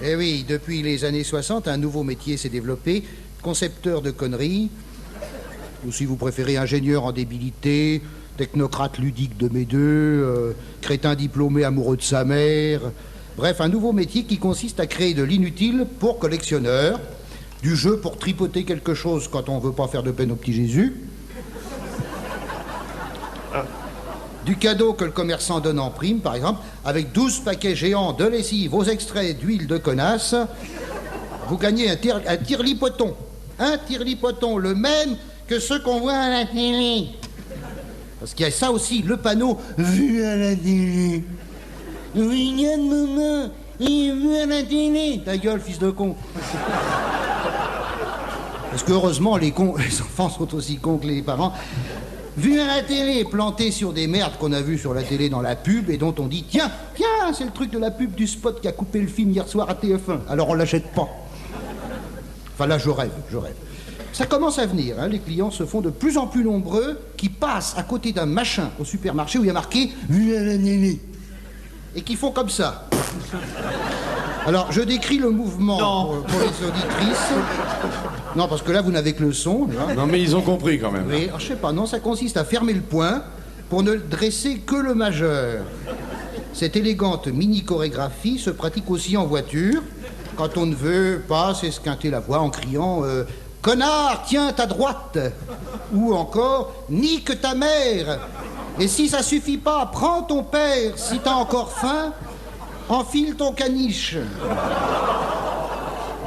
Eh oui, depuis les années 60, un nouveau métier s'est développé, concepteur de conneries, ou si vous préférez, ingénieur en débilité, technocrate ludique de mes deux, crétin diplômé amoureux de sa mère. Bref, un nouveau métier qui consiste à créer de l'inutile pour collectionneurs, du jeu pour tripoter quelque chose quand on veut pas faire de peine au petit Jésus, du cadeau que le commerçant donne en prime, par exemple, avec 12 paquets géants de lessive aux extraits d'huile de connasse, vous gagnez un tire-lipoton. Un tire-lipoton, le même que ceux qu'on voit à la télé. Parce qu'il y a ça aussi, le panneau « Vu à la télé ». Regarde maman, il est vu à la télé. Ta gueule, fils de con. Parce que heureusement, les enfants sont aussi cons que les parents. Vu à la télé, planté sur des merdes qu'on a vues sur la télé dans la pub et dont on dit tiens, c'est le truc de la pub du spot qui a coupé le film hier soir à TF1. Alors on l'achète pas. Enfin là, je rêve. Ça commence à venir, hein. Les clients se font de plus en plus nombreux qui passent à côté d'un machin au supermarché où il y a marqué vu à la télé et qui font comme ça. Alors, je décris le mouvement pour les auditrices. Non, parce que là, vous n'avez que le son. Non, mais ils ont compris quand même. Oui, je sais pas, non, ça consiste à fermer le poing pour ne dresser que le majeur. Cette élégante mini-chorégraphie se pratique aussi en voiture, quand on ne veut pas s'esquinter la voix en criant « Connard, tiens ta droite !» ou encore « Nique ta mère !» Et si ça suffit pas, prends ton père, si t'as encore faim, enfile ton caniche.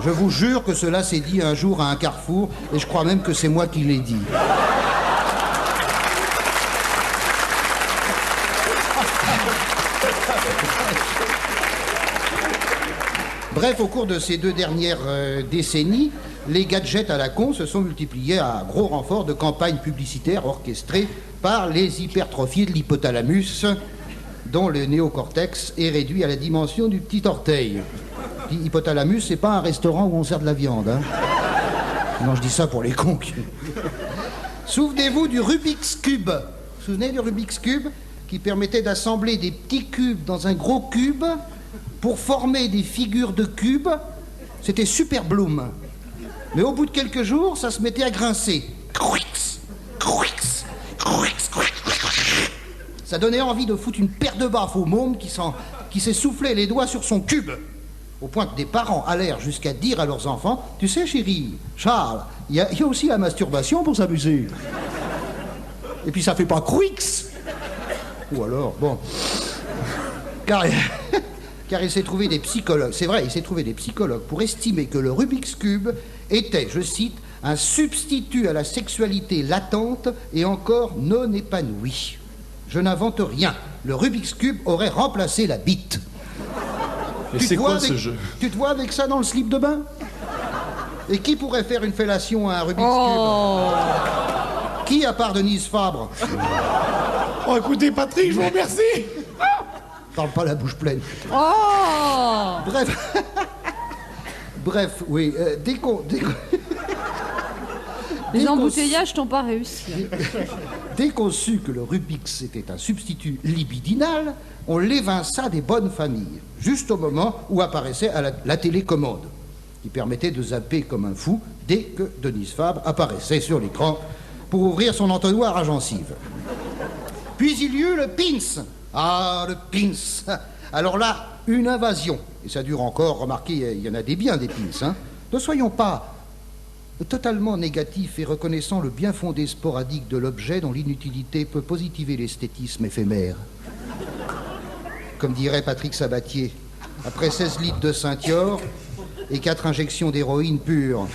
Je vous jure que cela s'est dit un jour à un carrefour, et je crois même que c'est moi qui l'ai dit. Bref, au cours de ces 2 dernières décennies, les gadgets à la con se sont multipliés à gros renfort de campagnes publicitaires orchestrées par les hypertrophiés de l'hypothalamus, dont le néocortex est réduit à la dimension du petit orteil. Hypothalamus, c'est pas un restaurant où on sert de la viande, hein. Non, je dis ça pour les cons. Souvenez-vous du Rubik's Cube. Vous vous souvenez du Rubik's Cube qui permettait d'assembler des petits cubes dans un gros cube pour former des figures de cubes? C'était super bloom. Mais au bout de quelques jours, ça se mettait à grincer. Ça donnait envie de foutre une paire de baffes au môme qui s'est soufflé les doigts sur son cube. Au point que des parents allèrent jusqu'à dire à leurs enfants « Tu sais, chérie, Charles, il y a aussi la masturbation pour s'amuser. Et puis ça fait pas Quix !» Ou alors, bon... Car il s'est trouvé des psychologues, c'est vrai, il s'est trouvé des psychologues pour estimer que le Rubik's Cube était, je cite, un substitut à la sexualité latente et encore non épanouie. Je n'invente rien. Le Rubik's Cube aurait remplacé la bite. Et c'est quoi ce jeu? Tu te vois avec ça dans le slip de bain? Et qui pourrait faire une fellation à un Rubik's Cube? Qui, à part Denise Fabre? Oh, écoutez, Patrick, je vous remercie. Parle pas la bouche pleine. Bref, oui, Les embouteillages t'ont pas réussi. Dès qu'on sut que le Rubik's était un substitut libidinal, on l'évinça des bonnes familles, juste au moment où apparaissait la télécommande, qui permettait de zapper comme un fou dès que Denise Fabre apparaissait sur l'écran pour ouvrir son entonnoir à gencives. Puis il y eut le Pins. Ah, le Pins. Alors là, une invasion. Et ça dure encore, remarquez, il y en a des biens des Pins, hein. Ne soyons pas totalement négatifs et reconnaissant le bien fondé sporadique de l'objet dont l'inutilité peut positiver l'esthétisme éphémère. Comme dirait Patrick Sabatier, après 16 litres de Saint-Yor et 4 injections d'héroïne pure,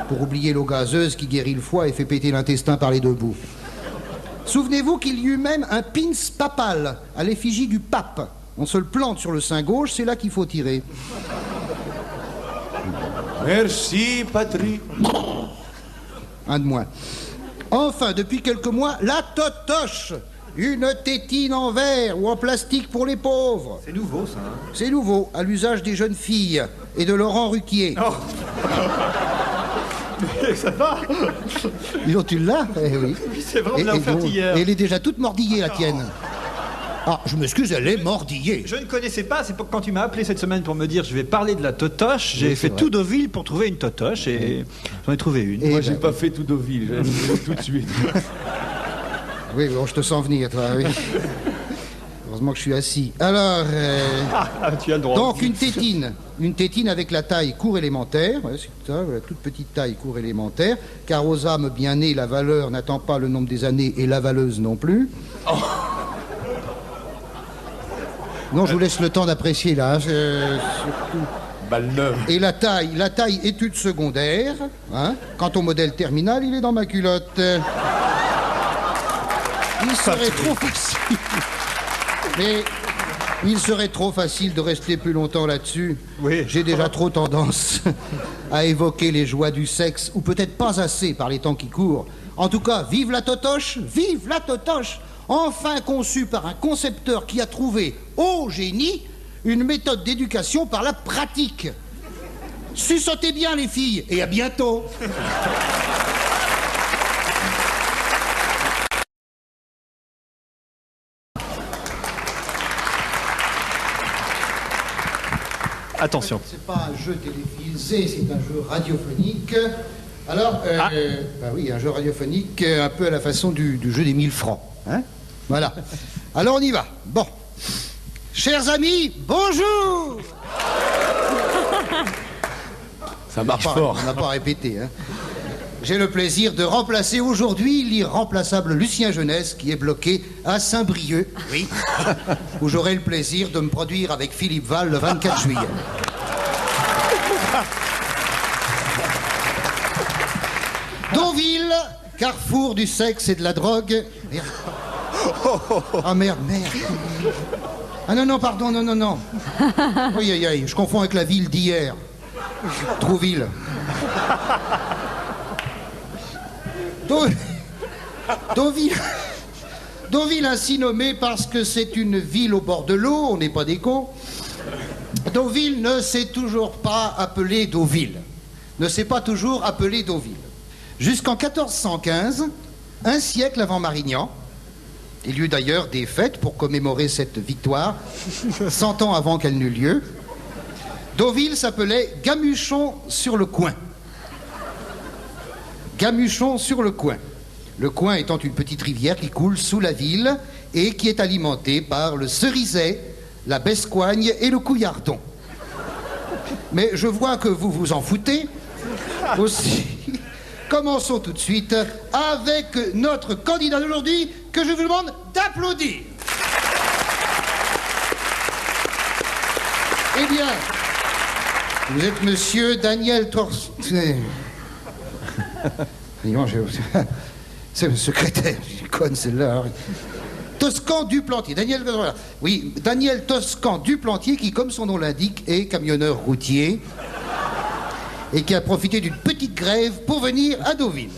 pour oublier l'eau gazeuse qui guérit le foie et fait péter l'intestin par les 2 bouts. Souvenez-vous qu'il y eut même un pins papal à l'effigie du pape. On se le plante sur le sein gauche, c'est là qu'il faut tirer. Merci, Patrick. Un de moins. Enfin, depuis quelques mois, la totoche. Une tétine en verre ou en plastique pour les pauvres. C'est nouveau, ça, hein? C'est nouveau, à l'usage des jeunes filles et de Laurent Ruquier. Oh. Ça va? Dis donc, tu l'as? Eh oui. C'est vrai, on l'a offerte hier. Et elle est déjà toute mordillée, la tienne. Ah, je m'excuse, elle est mordillée. Je ne connaissais pas, c'est quand tu m'as appelé cette semaine pour me dire je vais parler de la totoche, j'ai Oui, fait c'est vrai. tout Deauville pour trouver une totoche et j'en ai trouvé une. Et Moi, ben, j'ai pas fait tout Deauville, j'ai fait tout de suite. Oui, bon, je te sens venir, toi, oui. Heureusement que je suis assis. Alors, Ah, tu as le droit. donc une tétine avec la taille court élémentaire, ouais, c'est ça, la toute petite taille court élémentaire, car aux âmes bien nées, la valeur n'attend pas le nombre des années et la valeuse non plus. Non, je vous laisse le temps d'apprécier là, hein, surtout. Balle neuve. Et la taille études secondaires, hein. Quant au modèle terminal, il est dans ma culotte. Il serait trop facile. Mais il serait trop facile de rester plus longtemps là-dessus. Oui. J'ai déjà trop tendance à évoquer les joies du sexe, ou peut-être pas assez par les temps qui courent. En tout cas, vive la totoche, enfin conçue par un concepteur qui a trouvé, au génie, une méthode d'éducation par la pratique. Suçotez bien les filles, et à bientôt. Attention. C'est pas un jeu télévisé, c'est un jeu radiophonique. Alors, bah oui, un jeu radiophonique un peu à la façon du jeu des 1000 francs. Hein, voilà. Alors on y va. Bon. Chers amis, bonjour. Ça marche fort. On n'a pas répété. Hein. J'ai le plaisir de remplacer aujourd'hui l'irremplaçable Lucien Jeunesse qui est bloqué à Saint-Brieuc, oui, où j'aurai le plaisir de me produire avec Philippe Val le 24 juillet. Deauville, carrefour du sexe et de la drogue. Merde. Ah merde. Ah non, pardon, non. Oui, je confonds avec la ville d'hier. Trouville. Deauville ainsi nommée parce que c'est une ville au bord de l'eau, on n'est pas des cons. Deauville ne s'est toujours pas appelée Deauville. Ne s'est pas toujours appelée Deauville. Jusqu'en 1415, un siècle avant Marignan, il y eut d'ailleurs des fêtes pour commémorer cette victoire, 100 ans avant qu'elle n'eût lieu. Deauville s'appelait Gamuchon-sur-le-Coin. Gamuchon-sur-le-Coin. Le Coin étant une petite rivière qui coule sous la ville et qui est alimentée par le Cerizay, la Bescoigne et le Couillardon. Mais je vois que vous vous en foutez. Aussi, commençons tout de suite avec notre candidat d'aujourd'hui que je vous demande d'applaudir. Eh bien, vous êtes monsieur Daniel C'est le secrétaire, je conne celle-là. Toscan Duplantier. Daniel Toscan Duplantier qui, comme son nom l'indique, est camionneur routier et qui a profité d'une petite grève pour venir à Deauville.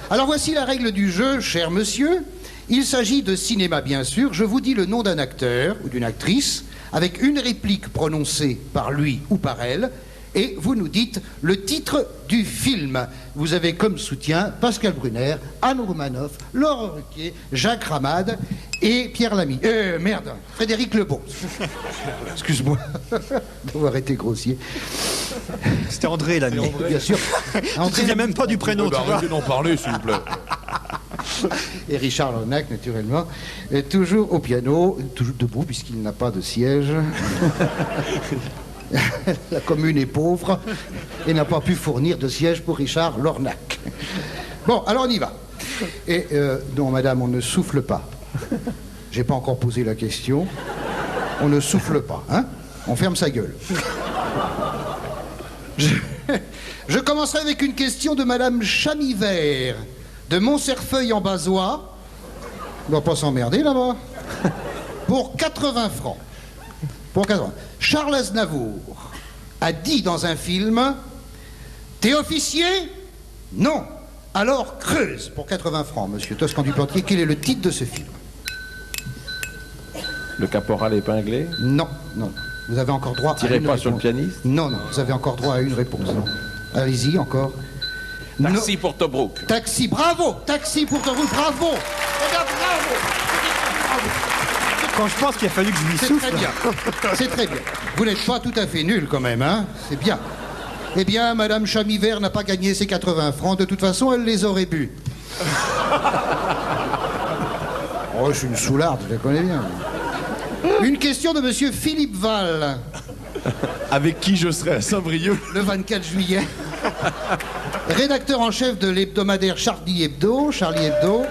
Alors voici la règle du jeu, cher monsieur. Il s'agit de cinéma, bien sûr. Je vous dis le nom d'un acteur ou d'une actrice avec une réplique prononcée par lui ou par elle, et vous nous dites le titre du film. Vous avez comme soutien Pascal Brunner, Anne Roumanoff, Laurent Ruquier, Jacques Ramade et Pierre Lamy. Frédéric Lebon. Excuse-moi d'avoir été grossier. C'était André Lamy. Bien sûr. Tu ne te souviens même pas du prénom, tu vois. Arrêtez d'en parler, s'il vous plaît. Et Richard Larnac, naturellement, est toujours au piano, toujours debout puisqu'il n'a pas de siège. La commune est pauvre et n'a pas pu fournir de siège pour Richard Lornac. Bon, alors on y va. Et non, madame, on ne souffle pas. J'ai pas encore posé la question. On ne souffle pas, hein? On ferme sa gueule. Je commencerai avec une question de madame Chamivert, de Montcerfeuil en Bazois. On va pas s'emmerder là-bas. Pour 80 francs. Charles Aznavour a dit dans un film « T'es officier ? Non. Alors creuse » pour 80 francs, monsieur Toscan Duplantier. Quel est le titre de ce film? Le caporal épinglé? Non. Vous avez encore droit à une Tirez pas réponse. sur le pianiste? Non, vous avez encore droit à une réponse. Allez-y, encore. Taxi Non. pour Tobruk. Taxi, bravo. Taxi pour Tobruk, bravo. Eh bien, bravo. Quand je pense qu'il a fallu que je lui C'est souffle. très bien. C'est très bien. Vous n'êtes pas tout à fait nul quand même, hein? C'est bien. Eh bien, Madame Chamivert n'a pas gagné ses 80 francs. De toute façon, elle les aurait bu. Oh, je suis une soularde, je la connais bien. Une question de Monsieur Philippe Val, Avec qui je serai à Saint-Brieuc. le 24 juillet. Rédacteur en chef de l'hebdomadaire Charlie Hebdo. Ouais.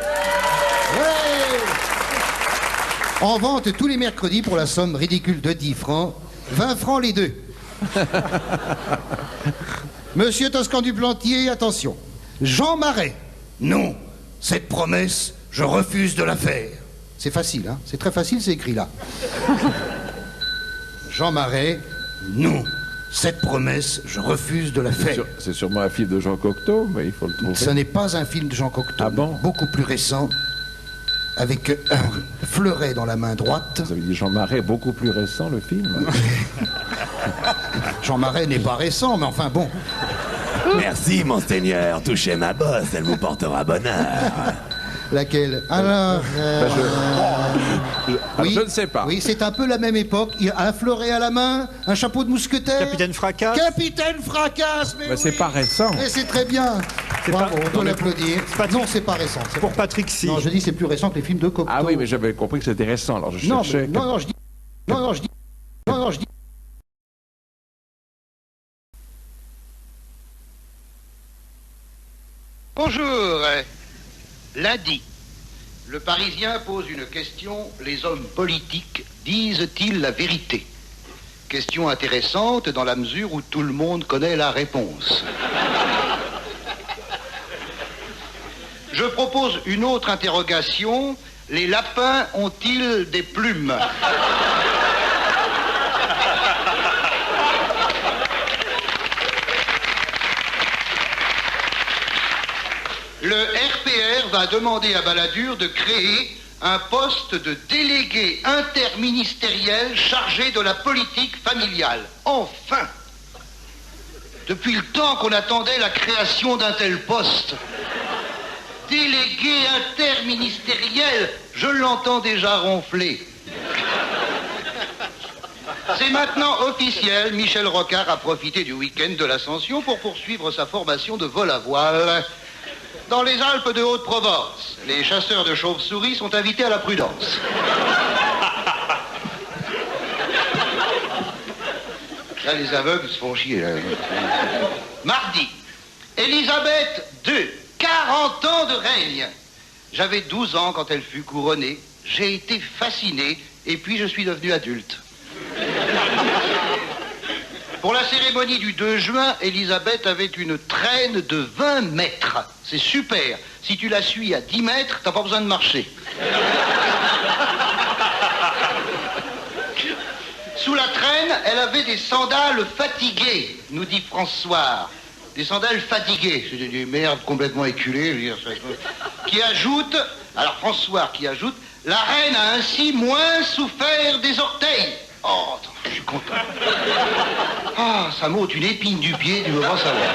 En vente tous les mercredis pour la somme ridicule de 10 francs. 20 francs les deux. Monsieur Toscan du Plantier, attention. Jean Marais. Non, cette promesse, je refuse de la faire. C'est facile, hein? C'est très facile, c'est écrit là. Jean Marais. Non, cette promesse, je refuse de la faire. C'est sûrement un film de Jean Cocteau, mais il faut le trouver. Ce n'est pas un film de Jean Cocteau. Ah bon? Beaucoup plus récent, avec un fleuret dans la main droite. Vous avez dit Jean Marais, beaucoup plus récent, le film. Jean Marais n'est pas récent, mais enfin bon. Merci, monseigneur. Touchez ma bosse, elle vous portera bonheur. Laquelle? Alors, oui, je ne sais pas. Oui, c'est un peu la même époque. Il a un fleuret à la main, un chapeau de mousquetaire. Capitaine Fracas. Capitaine Fracasse, mais Bah, c'est oui. pas récent. Mais c'est très bien. Bravo, on peut l'applaudir. Non, c'est pas récent. c'est Pour pas- Patrick Si. Non, je dis c'est plus récent que les films de Cocteau. Ah oui, mais j'avais compris que c'était récent, alors je Non, cherchais. mais- non, je dis. Non, je dis. Non, je dis. Bonjour. Lundi. Le Parisien pose une question. Les hommes politiques disent-ils la vérité? Question intéressante dans la mesure où tout le monde connaît la réponse. Je propose une autre interrogation. Les lapins ont-ils des plumes? Le RPR va demander à Balladur de créer un poste de délégué interministériel chargé de la politique familiale. Enfin! Depuis le temps qu'on attendait la création d'un tel poste. Délégué interministériel, je l'entends déjà ronfler. C'est maintenant officiel, Michel Rocard a profité du week-end de l'Ascension pour poursuivre sa formation de vol à voile. Dans les Alpes de Haute-Provence, les chasseurs de chauves-souris sont invités à la prudence. Là, les aveugles se font chier. Là. Mardi, Élisabeth II, 40 ans de règne. J'avais 12 ans quand elle fut couronnée. J'ai été fasciné et puis je suis devenu adulte. Pour la cérémonie du 2 juin, Élisabeth avait une traîne de 20 mètres. C'est super. Si tu la suis à 10 mètres, t'as pas besoin de marcher. Sous la traîne, elle avait des sandales fatiguées, nous dit François. Des sandales fatiguées. C'est des merdes complètement éculées, je veux dire, qui ajoute, alors François qui ajoute, la reine a ainsi moins souffert des orteils. Oh, je suis content. Ah, ça m'ôte une épine du pied, tu veux pas savoir.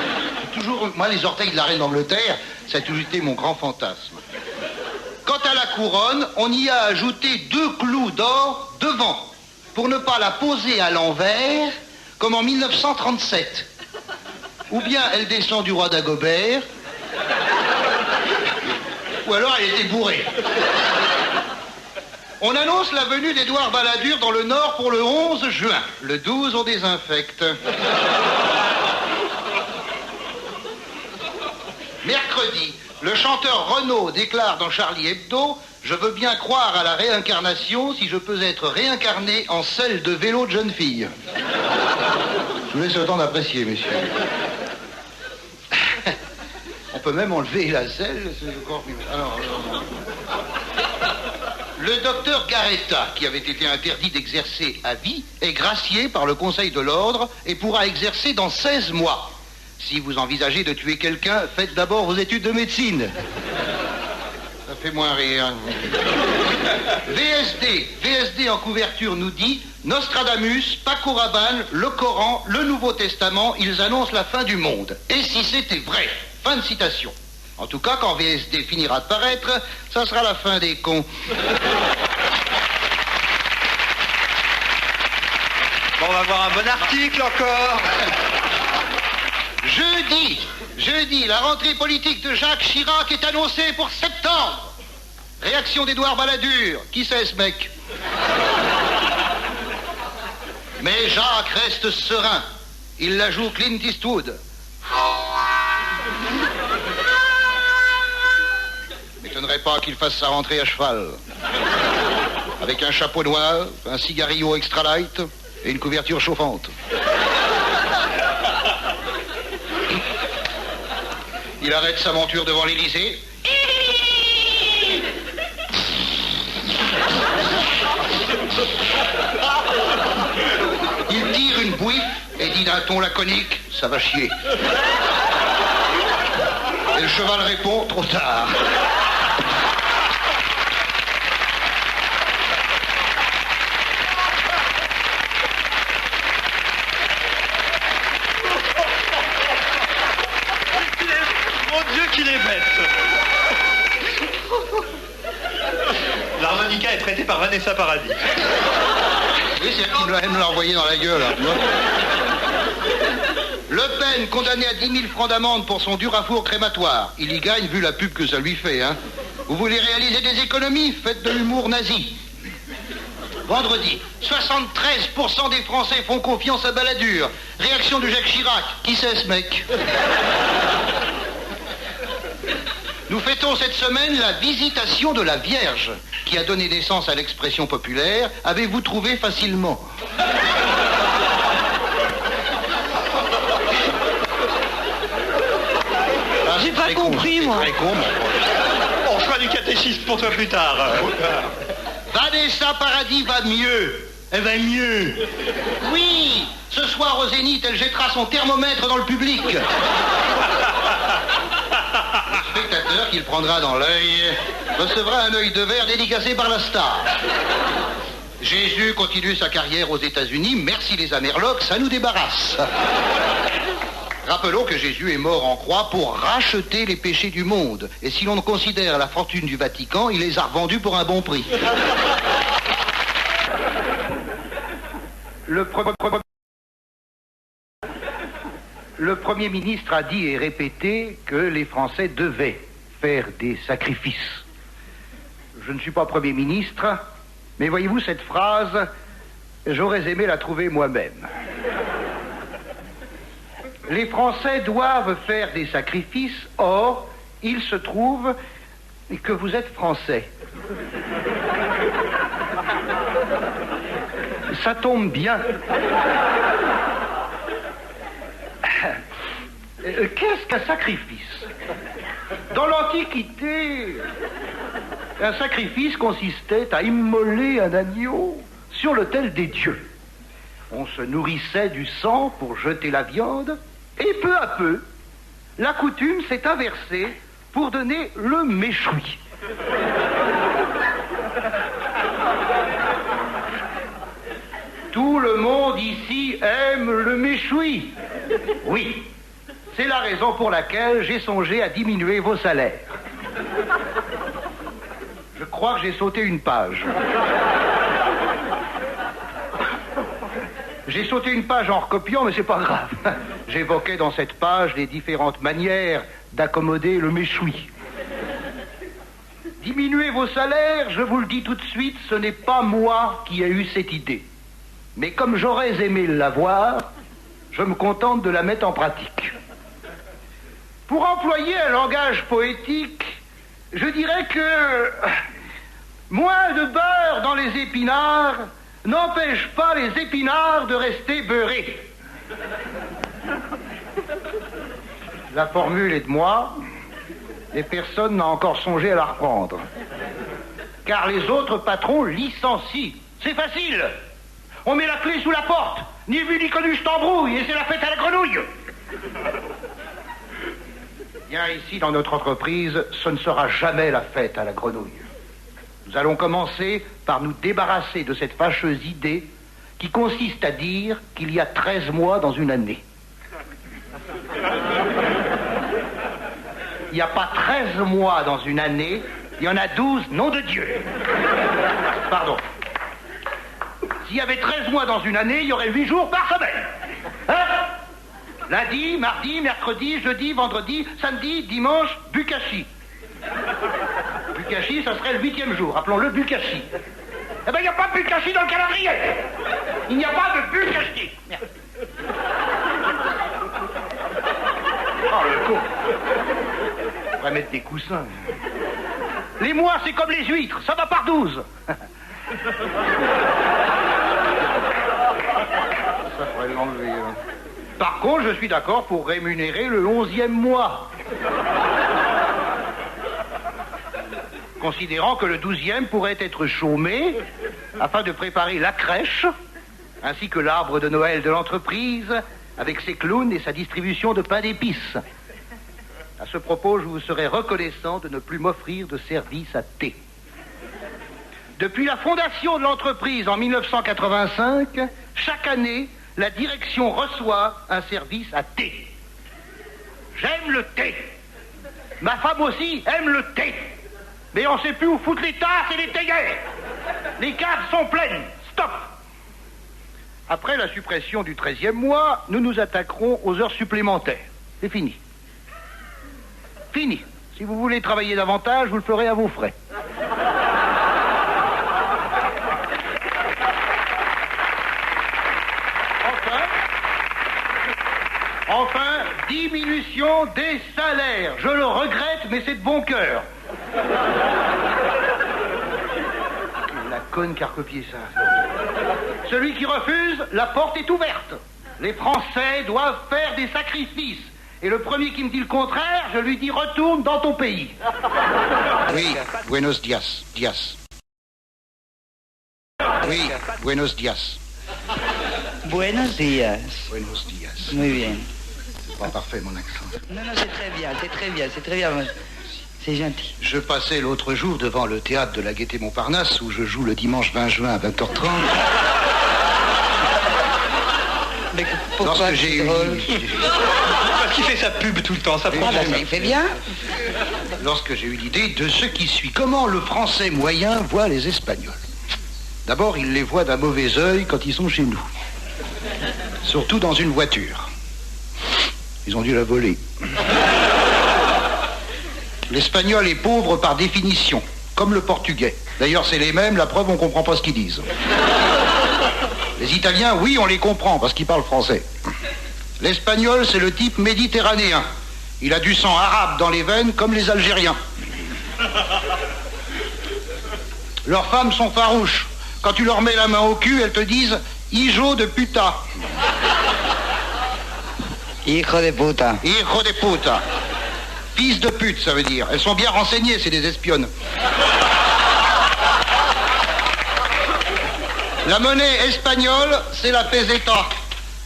Toujours, moi, les orteils de la reine d'Angleterre, ça a toujours été mon grand fantasme. Quant à la couronne, on y a ajouté 2 clous d'or devant, pour ne pas la poser à l'envers, comme en 1937. Ou bien elle descend du roi d'Agobert, ou alors elle était bourrée. On annonce la venue d'Édouard Balladur dans le Nord pour le 11 juin. Le 12, on désinfecte. Mercredi, le chanteur Renaud déclare dans Charlie Hebdo « Je veux bien croire à la réincarnation si je peux être réincarné en selle de vélo de jeune fille. » Je vous laisse le temps d'apprécier, messieurs. On peut même enlever la selle, c'est encore plus... Alors, le docteur Garetta, qui avait été interdit d'exercer à vie, est gracié par le Conseil de l'Ordre et pourra exercer dans 16 mois. Si vous envisagez de tuer quelqu'un, faites d'abord vos études de médecine. Ça fait moins rire. VSD en couverture nous dit Nostradamus, Paco Rabanne, le Coran, le Nouveau Testament, ils annoncent la fin du monde. Et si c'était vrai? Fin de citation. En tout cas, quand VSD finira de paraître, ça sera la fin des cons. Bon, on va voir un bon article encore. Jeudi, la rentrée politique de Jacques Chirac est annoncée pour septembre. Réaction d'Édouard Balladur. Qui c'est ce mec? Mais Jacques reste serein. Il la joue Clint Eastwood. M'étonnerait pas qu'il fasse sa rentrée à cheval. Avec un chapeau noir, un cigarillo extra light et une couverture chauffante. Il arrête sa monture devant l'Élysée. Il tire une bouiffe et dit d'un ton laconique, ça va chier. Et le cheval répond, trop tard. Mon Dieu qu'il est bête. L'harmonica est prêtée par Vanessa Paradis. Oui, c'est elle qui me l'a envoyé dans la gueule. Hein. Le Pen, condamné à 10 000 francs d'amende pour son dur à four crématoire. Il y gagne vu la pub que ça lui fait. Hein. Vous voulez réaliser des économies? Faites de l'humour nazi. Vendredi, 73% des Français font confiance à Balladur. Réaction de Jacques Chirac. Qui c'est ce mec? Nous fêtons cette semaine la visitation de la Vierge, qui a donné naissance à l'expression populaire « Avez-vous trouvé facilement ?» J'ai pas compris, moi. Très con, On fera du catéchisme pour toi plus tard. Vanessa Paradis va mieux. Elle va mieux. Oui, ce soir au Zénith, elle jettera son thermomètre dans le public. Le spectateur qu'il prendra dans l'œil recevra un œil de verre dédicacé par la star. Jésus continue sa carrière aux États-Unis. Merci les Amerlocs, ça nous débarrasse. Rappelons que Jésus est mort en croix pour racheter les péchés du monde. Et si l'on considère la fortune du Vatican, il les a revendus pour un bon prix. Le Premier ministre a dit et répété que les Français devaient faire des sacrifices. Je ne suis pas Premier ministre, mais voyez-vous, cette phrase, j'aurais aimé la trouver moi-même. Les Français doivent faire des sacrifices, or, il se trouve que vous êtes Français. Ça tombe bien. Qu'est-ce qu'un sacrifice? Dans l'Antiquité, un sacrifice consistait à immoler un agneau sur l'autel des dieux. On se nourrissait du sang pour jeter la viande, et peu à peu, la coutume s'est inversée pour donner le méchoui. Tout le monde ici aime le méchoui. Oui, c'est la raison pour laquelle j'ai songé à diminuer vos salaires. Je crois que j'ai sauté une page. J'ai sauté une page en recopiant, mais c'est pas grave. J'évoquais dans cette page les différentes manières d'accommoder le méchoui. Diminuer vos salaires, je vous le dis tout de suite, ce n'est pas moi qui ai eu cette idée. Mais comme j'aurais aimé l'avoir, je me contente de la mettre en pratique. Pour employer un langage poétique, je dirais que moins de beurre dans les épinards n'empêche pas les épinards de rester beurrés. La formule est de moi, et personne n'a encore songé à la reprendre. Car les autres patrons licencient. C'est facile. On met la clé sous la porte. Ni vu ni connu, je t'embrouille, et c'est la fête à la grenouille. Bien, ici, dans notre entreprise, ce ne sera jamais la fête à la grenouille. Nous allons commencer par nous débarrasser de cette fâcheuse idée qui consiste à dire qu'il y a 13 mois dans une année. Il n'y a pas 13 mois dans une année, il y en a 12, nom de Dieu. Pardon. S'il y avait 13 mois dans une année, il y aurait 8 jours par semaine. Hein? Lundi, mardi, mercredi, jeudi, vendredi, samedi, dimanche, Bukashi. Bukashi, ça serait le 8e jour. Appelons-le Bukashi. Eh ben, il n'y a pas de Bukashi dans le calendrier. Il n'y a pas de Bukashi. Merde. Oh, le con. On va mettre des coussins. Les mois, c'est comme les huîtres, ça va par 12. Ça faudrait l'enlever. Hein. Par contre, je suis d'accord pour rémunérer le 11e mois. Considérant que le 12e pourrait être chômé afin de préparer la crèche, ainsi que l'arbre de Noël de l'entreprise, avec ses clowns et sa distribution de pain d'épices. À ce propos, je vous serais reconnaissant de ne plus m'offrir de service à thé. Depuis la fondation de l'entreprise en 1985, chaque année, la direction reçoit un service à thé. J'aime le thé. Ma femme aussi aime le thé. Mais on ne sait plus où foutre les tasses et les théières. Les caves sont pleines. Stop. Après la suppression du 13e mois, nous nous attaquerons aux heures supplémentaires. C'est fini. Fini. Si vous voulez travailler davantage, vous le ferez à vos frais. Enfin, diminution des salaires. Je le regrette, mais c'est de bon cœur. La conne qui a recopié ça. Celui qui refuse, la porte est ouverte. Les Français doivent faire des sacrifices. Et le premier qui me dit le contraire, je lui dis retourne dans ton pays. Oui, buenos dias, dias. Oui, buenos dias. Buenos días. Buenos dias. Muy bien. C'est pas parfait mon accent. Non, non, c'est très bien, c'est très bien, c'est très bien. C'est gentil. Je passais l'autre jour devant le théâtre de la Gaîté-Montparnasse où je joue le dimanche 20 juin à 20h30. Mais pourquoi Lorsque j'ai eu... Parce qu'il fait sa pub tout le temps, ça prend Ah, bah, ça, il fait bien. Lorsque j'ai eu l'idée de ce qui suit. Comment le Français moyen voit les Espagnols. D'abord, il les voit d'un mauvais œil quand ils sont chez nous. Surtout dans une voiture. Ils ont dû la voler. L'espagnol est pauvre par définition, comme le portugais. D'ailleurs, c'est les mêmes, la preuve, on comprend pas ce qu'ils disent. Les Italiens, oui, on les comprend, parce qu'ils parlent français. L'espagnol, c'est le type méditerranéen. Il a du sang arabe dans les veines, comme les Algériens. Leurs femmes sont farouches. Quand tu leur mets la main au cul, elles te disent « hijo de puta ». Hijo de puta. Hijo de puta. Fils de pute, ça veut dire. Elles sont bien renseignées, c'est des espionnes. La monnaie espagnole, c'est la peseta.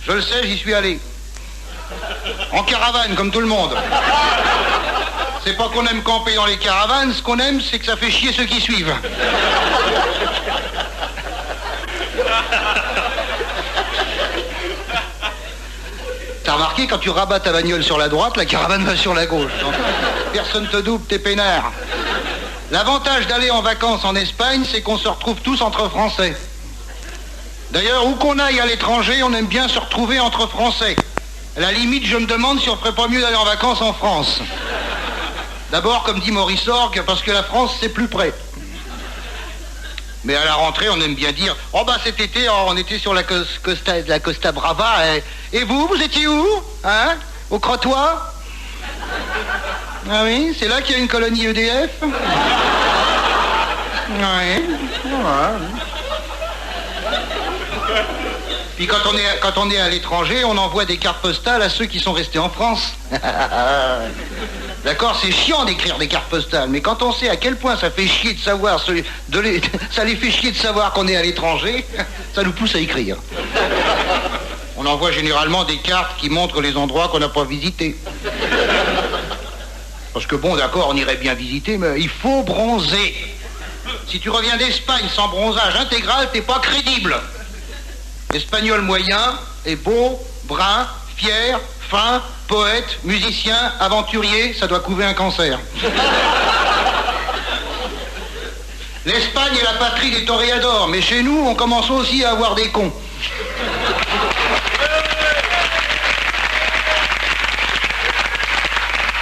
Je le sais, j'y suis allé. En caravane, comme tout le monde. C'est pas qu'on aime camper dans les caravanes, ce qu'on aime, c'est que ça fait chier ceux qui suivent. T'as remarqué, quand tu rabats ta bagnole sur la droite, la caravane va sur la gauche. Donc, personne te double, t'es peinard. L'avantage d'aller en vacances en Espagne, c'est qu'on se retrouve tous entre Français. D'ailleurs, où qu'on aille à l'étranger, on aime bien se retrouver entre Français. À la limite, je me demande si on ferait pas mieux d'aller en vacances en France. D'abord, comme dit Maurice Orgue, parce que la France, c'est plus près. Mais à la rentrée, on aime bien dire « Oh bah cet été, on était sur la Costa Brava. Et vous étiez où? Hein? Au Crotoy? Ah oui, c'est là qu'il y a une colonie EDF? Oui. Voilà. Puis quand on est à l'étranger, on envoie des cartes postales à ceux qui sont restés en France. D'accord, c'est chiant d'écrire des cartes postales, mais quand on sait à quel point ça fait chier de savoir, ça les fait chier de savoir qu'on est à l'étranger, ça nous pousse à écrire. On envoie généralement des cartes qui montrent les endroits qu'on n'a pas visités. Parce que bon, d'accord, on irait bien visiter, mais il faut bronzer. Si tu reviens d'Espagne sans bronzage intégral, t'es pas crédible. L'espagnol moyen est beau, brun, fier, fin, poète, musicien, aventurier, ça doit couver un cancer. L'Espagne est la patrie des toréadors, mais chez nous, on commence aussi à avoir des cons.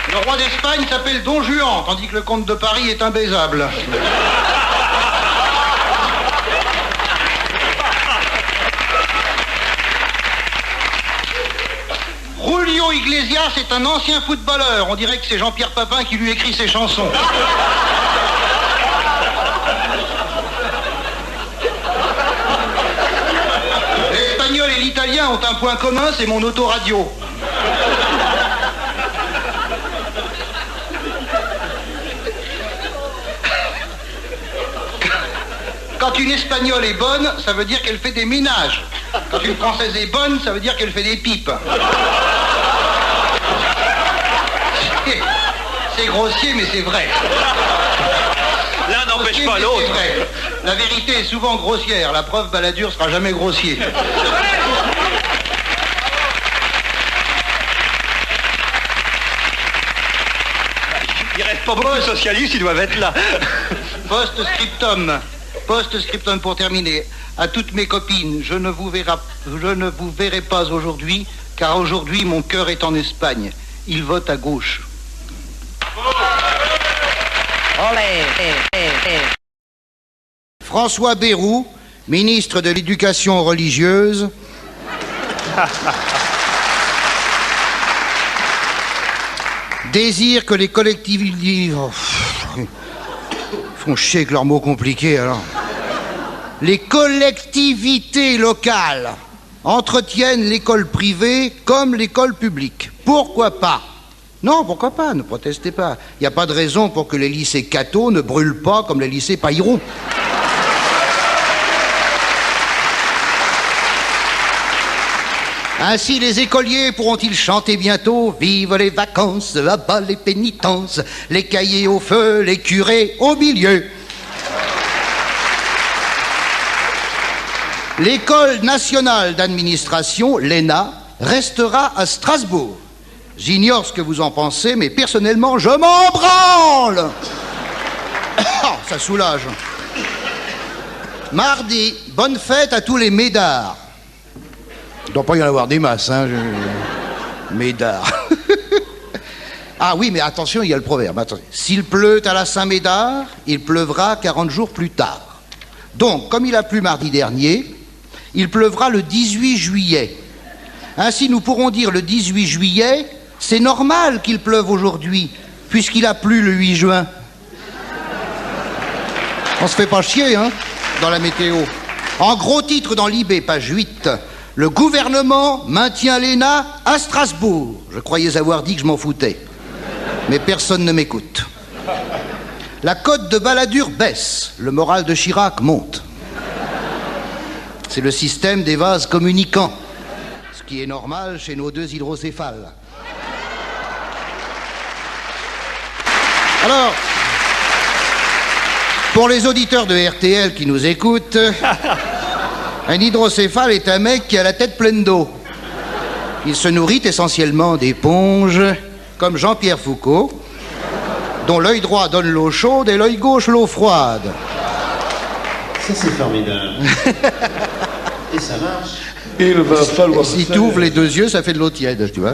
Le roi d'Espagne s'appelle Don Juan, tandis que le comte de Paris est imbaisable. Julio Iglesias est un ancien footballeur. On dirait que c'est Jean-Pierre Papin qui lui écrit ses chansons. L'espagnol et l'italien ont un point commun, c'est mon autoradio. Quand une espagnole est bonne, ça veut dire qu'elle fait des ménages. Quand une française est bonne, ça veut dire qu'elle fait des pipes. C'est grossier, mais c'est vrai. L'un n'empêche pas l'autre. La vérité est souvent grossière. La preuve, Balladur sera jamais grossier. Il reste pas beaucoup de socialistes, ils doivent être là. Post-scriptum pour terminer. À toutes mes copines, je ne vous verrai pas aujourd'hui, car aujourd'hui mon cœur est en Espagne. Il vote à gauche. François Bayrou, ministre de l'Éducation religieuse. Désire que les collectivités... font chier avec leurs mots compliqués, alors. Les collectivités locales entretiennent l'école privée comme l'école publique. Pourquoi pas? Non, pourquoi pas? Ne protestez pas. Il n'y a pas de raison pour que les lycées cathos ne brûlent pas comme les lycées Pailleron. Ainsi, les écoliers pourront-ils chanter bientôt « Vive les vacances, là-bas les pénitences, les cahiers au feu, les curés au milieu ». L'École nationale d'administration, l'ENA, restera à Strasbourg. J'ignore ce que vous en pensez, mais personnellement, je m'en branle. Oh, ça soulage. Mardi, bonne fête à tous les médards. Il ne doit pas y en avoir des masses, hein. Médard. Ah oui, mais attention, il y a le proverbe. Attendez. S'il pleut à la Saint-Médard, il pleuvra 40 jours plus tard. Donc, comme il a plu mardi dernier, il pleuvra le 18 juillet. Ainsi, nous pourrons dire le 18 juillet, c'est normal qu'il pleuve aujourd'hui, puisqu'il a plu le 8 juin. On se fait pas chier, hein, dans la météo. En gros titre dans l'IB, page 8. Le gouvernement maintient l'ENA à Strasbourg. Je croyais avoir dit que je m'en foutais. Mais personne ne m'écoute. La cote de Balladur baisse. Le moral de Chirac monte. C'est le système des vases communicants. Ce qui est normal chez nos deux hydrocéphales. Alors, pour les auditeurs de RTL qui nous écoutent... Un hydrocéphale est un mec qui a la tête pleine d'eau. Il se nourrit essentiellement d'éponges, comme Jean-Pierre Foucault, dont l'œil droit donne l'eau chaude et l'œil gauche l'eau froide. Ça, c'est formidable. Et ça marche. Il va falloir... Si tu ouvres les deux yeux, ça fait de l'eau tiède, tu vois.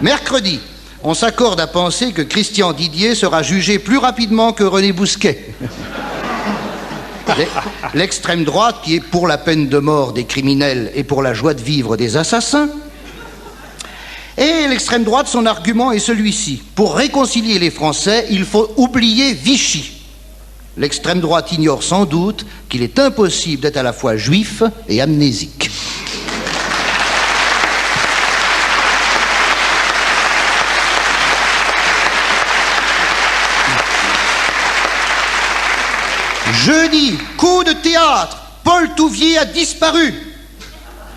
Mercredi, on s'accorde à penser que Christian Didier sera jugé plus rapidement que René Bousquet. L'extrême droite qui est pour la peine de mort des criminels et pour la joie de vivre des assassins. Et l'extrême droite, son argument est celui-ci. Pour réconcilier les Français, il faut oublier Vichy. L'extrême droite ignore sans doute qu'il est impossible d'être à la fois juif et amnésique. Jeudi, coup de théâtre, Paul Touvier a disparu.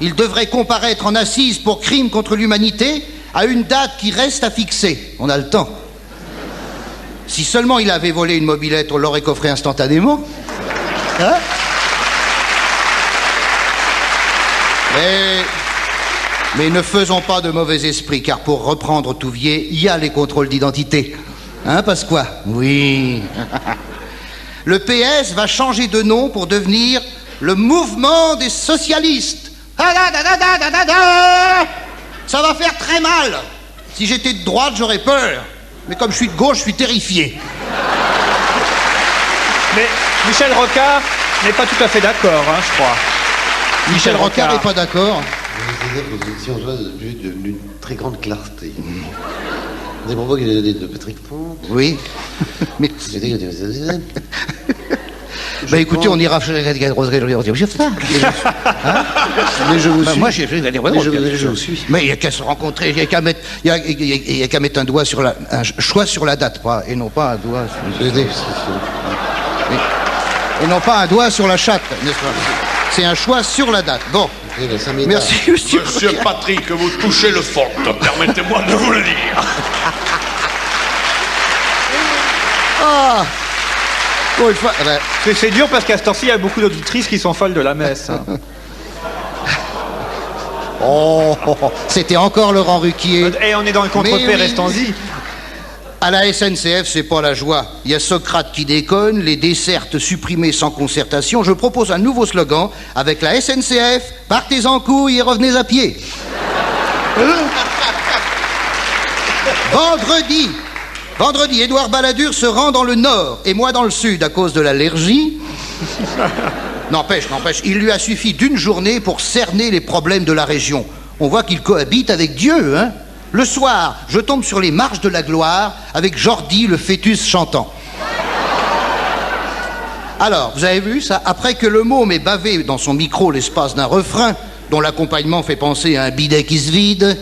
Il devrait comparaître en assises pour crime contre l'humanité à une date qui reste à fixer. On a le temps. Si seulement il avait volé une mobilette, on l'aurait coffré instantanément. Hein? Mais ne faisons pas de mauvais esprit, car pour reprendre Touvier, il y a les contrôles d'identité. Hein, Pasqua? Oui. Le PS va changer de nom pour devenir le mouvement des socialistes. Ah, ça va faire très mal. Si j'étais de droite, j'aurais peur. Mais comme je suis de gauche, je suis terrifié. Mais Michel Rocard n'est pas tout à fait d'accord, hein, je crois. Michel Rocard n'est pas d'accord. C'est-à-dire que si on voit d'une très grande clarté. Des propos de Patrick Pont. Oui. Mais... bah écoutez, on ira chez les ça. Mais je vous suis. Moi, je vous suis. Mais il n'y a qu'à se rencontrer, il n'y a qu'à mettre, un doigt sur un choix sur la date, pas, et non pas un doigt sur... Et non pas un doigt sur la chatte, n'est-ce pas? C'est un choix sur la date. Bon. Merci, monsieur. Monsieur Patrick, vous touchez le fond. Permettez-moi de vous le dire. Ah. Bon, une fois, ben... C'est dur parce qu'à ce temps-ci, il y a beaucoup d'auditrices qui sont folles de la messe. Hein. C'était encore Laurent Ruquier. Et on est dans le contre-fait, oui. restons-y. À la SNCF, c'est pas la joie. Il y a Socrate qui déconne, les dessertes supprimées sans concertation. Je propose un nouveau slogan avec la SNCF. Partez en couille et revenez à pied. Vendredi, Édouard Balladur se rend dans le nord et moi dans le sud à cause de l'allergie. N'empêche, il lui a suffi d'une journée pour cerner les problèmes de la région. On voit qu'il cohabite avec Dieu, hein. Le soir, je tombe sur les marches de la gloire avec Jordi, le fœtus chantant. Alors, vous avez vu ça? Après que le môme ait bavé dans son micro l'espace d'un refrain, dont l'accompagnement fait penser à un bidet qui se vide,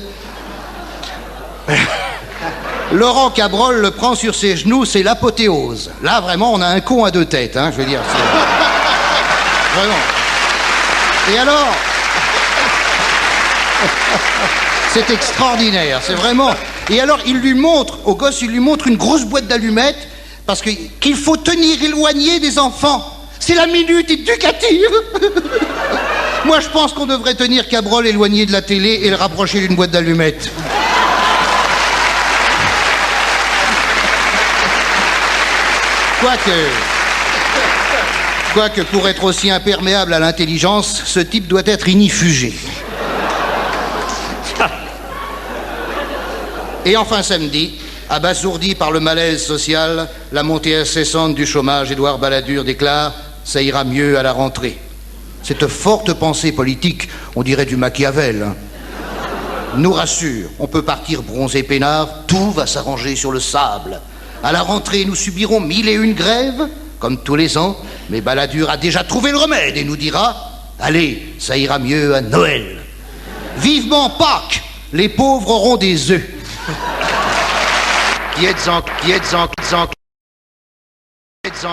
Laurent Cabrol le prend sur ses genoux, c'est l'apothéose. Là, vraiment, on a un con à deux têtes, hein, je veux dire. Vraiment. Et alors... C'est extraordinaire, c'est vraiment... Et alors, au gosse, il lui montre une grosse boîte d'allumettes, parce qu'il faut tenir éloigné des enfants. C'est la minute éducative. Moi, je pense qu'on devrait tenir Cabrol éloigné de la télé et le rapprocher d'une boîte d'allumettes. Quoique, pour être aussi imperméable à l'intelligence, ce type doit être inifugé. Et enfin samedi, abasourdi par le malaise social, la montée incessante du chômage, Édouard Balladur déclare « Ça ira mieux à la rentrée ». Cette forte pensée politique, on dirait du Machiavel, hein, nous rassure. On peut partir bronzé peinard, tout va s'arranger sur le sable. À la rentrée, nous subirons 1001 grèves, comme tous les ans, mais Balladur a déjà trouvé le remède et nous dira « Allez, ça ira mieux à Noël ». Vivement Pâques, les pauvres auront des œufs. Qui êtes en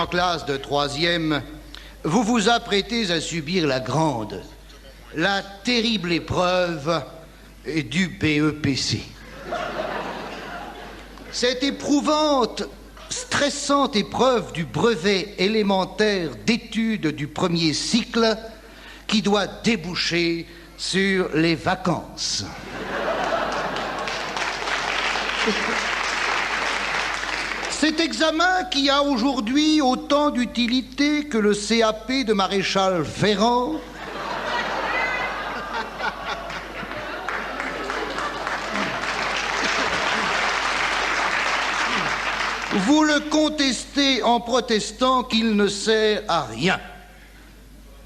classe de 3e, vous vous apprêtez à subir la grande, la terrible épreuve du BEPC. Cette éprouvante, stressante épreuve du brevet élémentaire d'études du premier cycle qui doit déboucher sur les vacances. Cet examen qui a aujourd'hui autant d'utilité que le CAP de maréchal Ferrand vous le contestez en protestant qu'il ne sert à rien.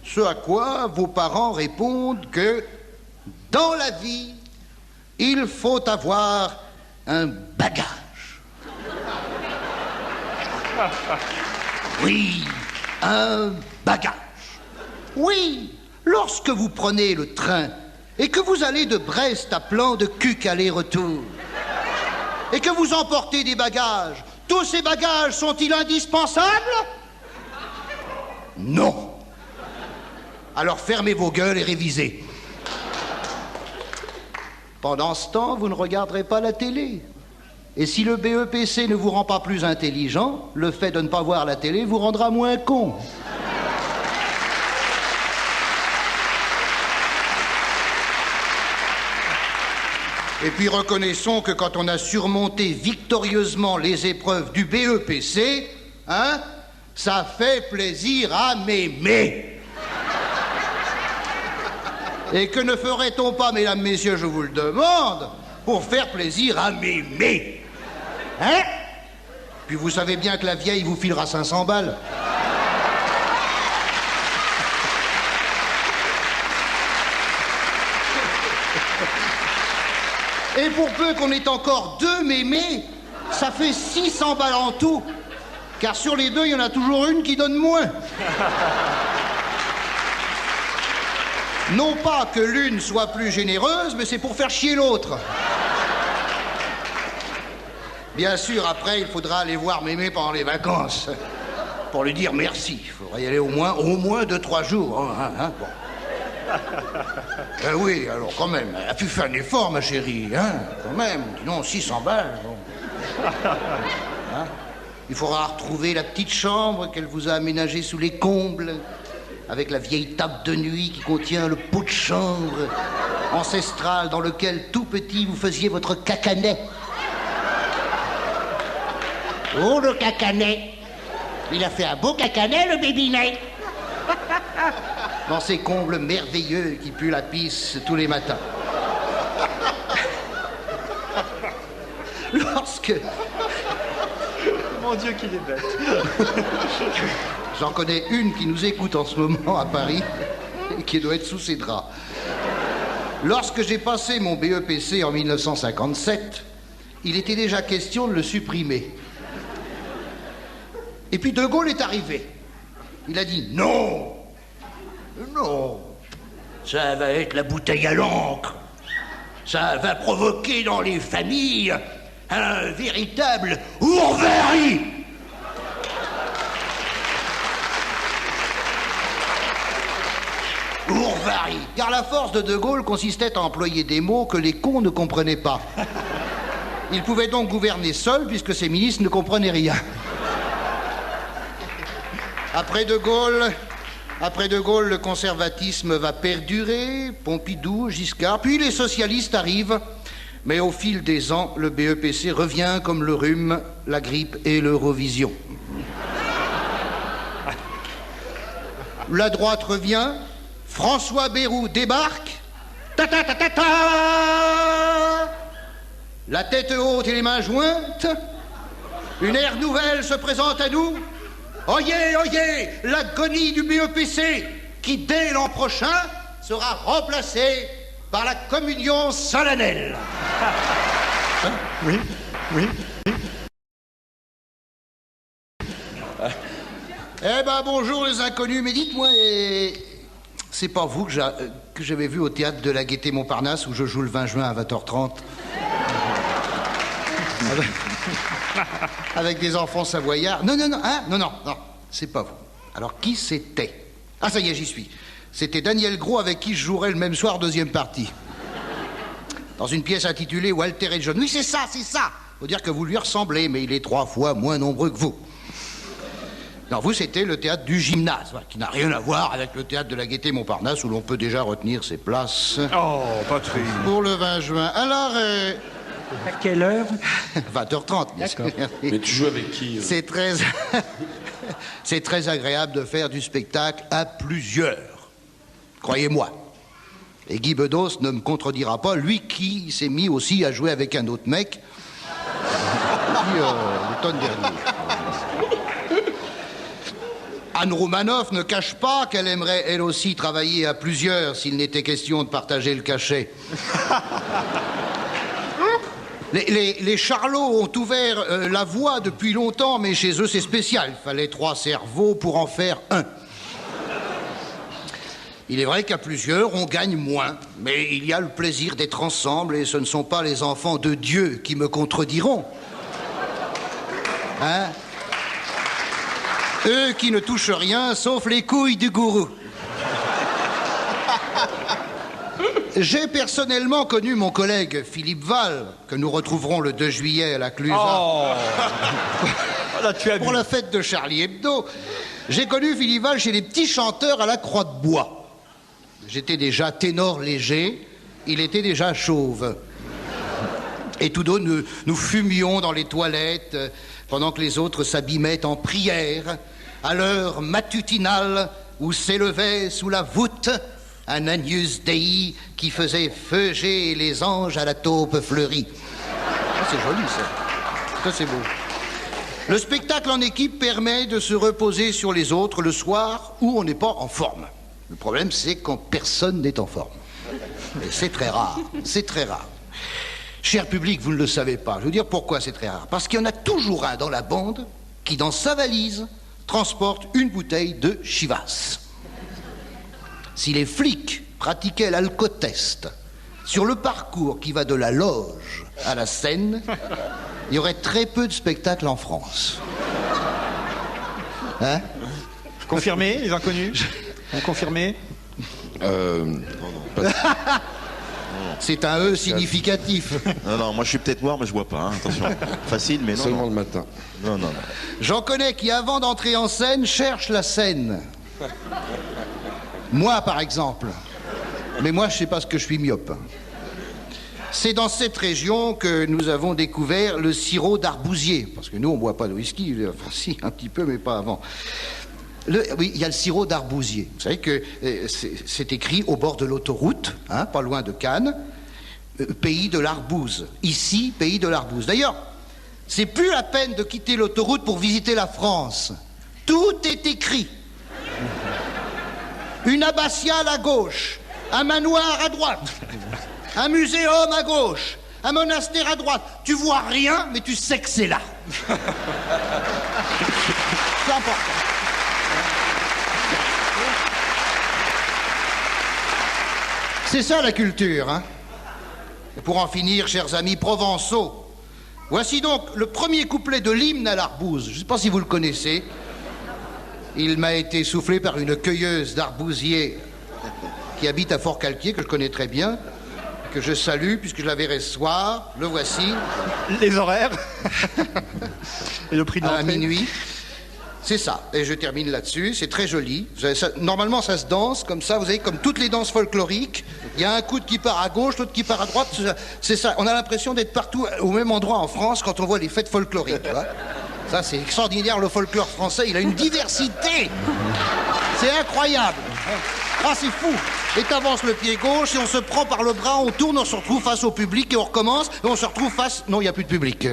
Ce à quoi vos parents répondent que dans la vie, il faut avoir un bagage. Oui, un bagage. Oui, lorsque vous prenez le train et que vous allez de Brest à Plan de Cuc aller-retour et que vous emportez des bagages, tous ces bagages sont-ils indispensables? Non. Alors fermez vos gueules et révisez. Pendant ce temps, vous ne regarderez pas la télé. Et si le BEPC ne vous rend pas plus intelligent, le fait de ne pas voir la télé vous rendra moins con. Et puis reconnaissons que quand on a surmonté victorieusement les épreuves du BEPC, hein, Ça fait plaisir à mémé. Et que ne ferait-on pas, mesdames, messieurs, je vous le demande, pour faire plaisir à mémé? Hein? Puis vous savez bien que la vieille vous filera 500 balles. Et pour peu qu'on ait encore 2 mémés, ça fait 600 balles en tout. Car sur les 2, il y en a toujours une qui donne moins. Non pas que l'une soit plus généreuse, mais c'est pour faire chier l'autre. Bien sûr, après, il faudra aller voir mémé pendant les vacances. Pour lui dire merci. Il faudra y aller au moins 2-3 jours. Hein, bon. Oui, alors quand même, elle a pu faire un effort, ma chérie, hein, quand même. Sinon, 600 balles, bon. Hein? Il faudra retrouver la petite chambre qu'elle vous a aménagée sous les combles, avec la vieille table de nuit qui contient le pot de chambre ancestral dans lequel, tout petit, vous faisiez votre cacanet. Oh, le cacanet! Il a fait un beau cacanet, le bébinet! Dans ces combles merveilleux qui puent la pisse tous les matins. Lorsque... Mon Dieu, qu'il est bête. J'en connais une qui nous écoute en ce moment à Paris et qui doit être sous ses draps. Lorsque j'ai passé mon BEPC en 1957, il était déjà question de le supprimer. Et puis De Gaulle est arrivé. Il a dit non. Non, ça va être la bouteille à l'encre. Ça va provoquer dans les familles un véritable ourverie. Ourverie. Car la force de Gaulle consistait à employer des mots que les cons ne comprenaient pas. Il pouvait donc gouverner seul puisque ses ministres ne comprenaient rien. Après De Gaulle, le conservatisme va perdurer, Pompidou, Giscard, puis les socialistes arrivent. Mais au fil des ans, le BEPC revient comme le rhume, la grippe et l'Eurovision. La droite revient, François Bayrou débarque. Ta-ta-ta-ta-ta! La tête haute et les mains jointes. Une ère nouvelle se présente à nous. Oyez, oyez, l'agonie du BEPC, qui dès l'an prochain sera remplacée par la communion solennelle. Oui. Eh ben bonjour les inconnus, mais dites-moi, c'est pas vous que j'avais vu au théâtre de la Gaîté Montparnasse où je joue le 20 juin à 20h30 avec des enfants savoyards. Non, c'est pas vous. Alors qui c'était? Ah ça y est, j'y suis. C'était Daniel Gros avec qui je jouerais le même soir deuxième partie. Dans une pièce intitulée Walter et John. Oui, c'est ça. Faut dire que vous lui ressemblez, mais il est 3 fois moins nombreux que vous. Non, vous, c'était le théâtre du Gymnase, qui n'a rien à voir avec le théâtre de la Gaîté Montparnasse, où l'on peut déjà retenir ses places. Oh, Patrick. Pour le 20 juin. Alors, à quelle heure? 20h30, bien sûr. Mais tu joues avec qui C'est très... C'est très agréable de faire du spectacle à plusieurs. Croyez-moi. Et Guy Bedos ne me contredira pas, lui qui s'est mis aussi à jouer avec un autre mec depuis l'automne dernier. Anne Roumanoff ne cache pas qu'elle aimerait elle aussi travailler à plusieurs s'il n'était question de partager le cachet. Les Charlots ont ouvert la voie depuis longtemps, mais chez eux c'est spécial. Il fallait 3 cerveaux pour en faire un. Il est vrai qu'à plusieurs, on gagne moins, mais il y a le plaisir d'être ensemble et ce ne sont pas les enfants de Dieu qui me contrediront. Hein? Eux qui ne touchent rien, sauf les couilles du gourou. J'ai personnellement connu mon collègue Philippe Val, que nous retrouverons le 2 juillet à la Clusaz. Oh. Là, tu as pour la fête de Charlie Hebdo. J'ai connu Philippe Val chez les petits chanteurs à la Croix de Bois. J'étais déjà ténor léger, il était déjà chauve. Et tous deux, nous fumions dans les toilettes pendant que les autres s'abîmaient en prière à l'heure matutinale où s'élevait sous la voûte un Agnus Dei qui faisait feuger les anges à la taupe fleurie. Ah, c'est joli, ça. Ça, c'est beau. Le spectacle en équipe permet de se reposer sur les autres le soir où on n'est pas en forme. Le problème, c'est quand personne n'est en forme. Et c'est très rare, c'est très rare. Cher public, vous ne le savez pas. Je veux dire pourquoi c'est très rare. Parce qu'il y en a toujours un dans la bande qui, dans sa valise, transporte une bouteille de Chivas. Si les flics pratiquaient l'alcotest sur le parcours qui va de la loge à la scène, il y aurait très peu de spectacles en France. Hein? Confirmé, les inconnus? Confirmé? Non. C'est un E significatif. Non, moi je suis peut-être noir, mais je vois pas, hein. Attention. Facile, mais non. Seulement le matin. Non. J'en connais qui, avant d'entrer en scène, cherchent la scène. Moi, par exemple. Mais moi, je sais pas ce que je suis myope. C'est dans cette région que nous avons découvert le sirop d'arbousier. Parce que nous, on boit pas de whisky. Enfin, si, un petit peu, mais pas avant. Oui, il y a le sirop d'arbousier. Vous savez que c'est écrit au bord de l'autoroute, hein, pas loin de Cannes, pays de l'Arbouze. Ici, pays de l'Arbouze. D'ailleurs, c'est plus la peine de quitter l'autoroute pour visiter la France. Tout est écrit. Une abbatiale à gauche, un manoir à droite, un muséum à gauche, un monastère à droite. Tu vois rien, mais tu sais que c'est là. C'est important. C'est ça la culture, hein. Et pour en finir, chers amis provençaux, voici donc le premier couplet de l'hymne à l'Arbouze. Je ne sais pas si vous le connaissez. Il m'a été soufflé par une cueilleuse d'arbousiers qui habite à Fort-Calquier, que je connais très bien, que je salue puisque je la verrai ce soir. Le voici. Les horaires et le prix de l'entrée. À minuit. C'est ça, et je termine là-dessus, c'est très joli. Normalement, ça se danse comme ça, vous savez, comme toutes les danses folkloriques. Il y a un coude qui part à gauche, l'autre qui part à droite, c'est ça. On a l'impression d'être partout au même endroit en France quand on voit les fêtes folkloriques, tu vois. Ça, c'est extraordinaire, le folklore français, il a une diversité. C'est incroyable. Ah, c'est fou. Et t'avances le pied gauche, et on se prend par le bras, on tourne, on se retrouve face au public, et on recommence, et on se retrouve face... Non, il n'y a plus de public.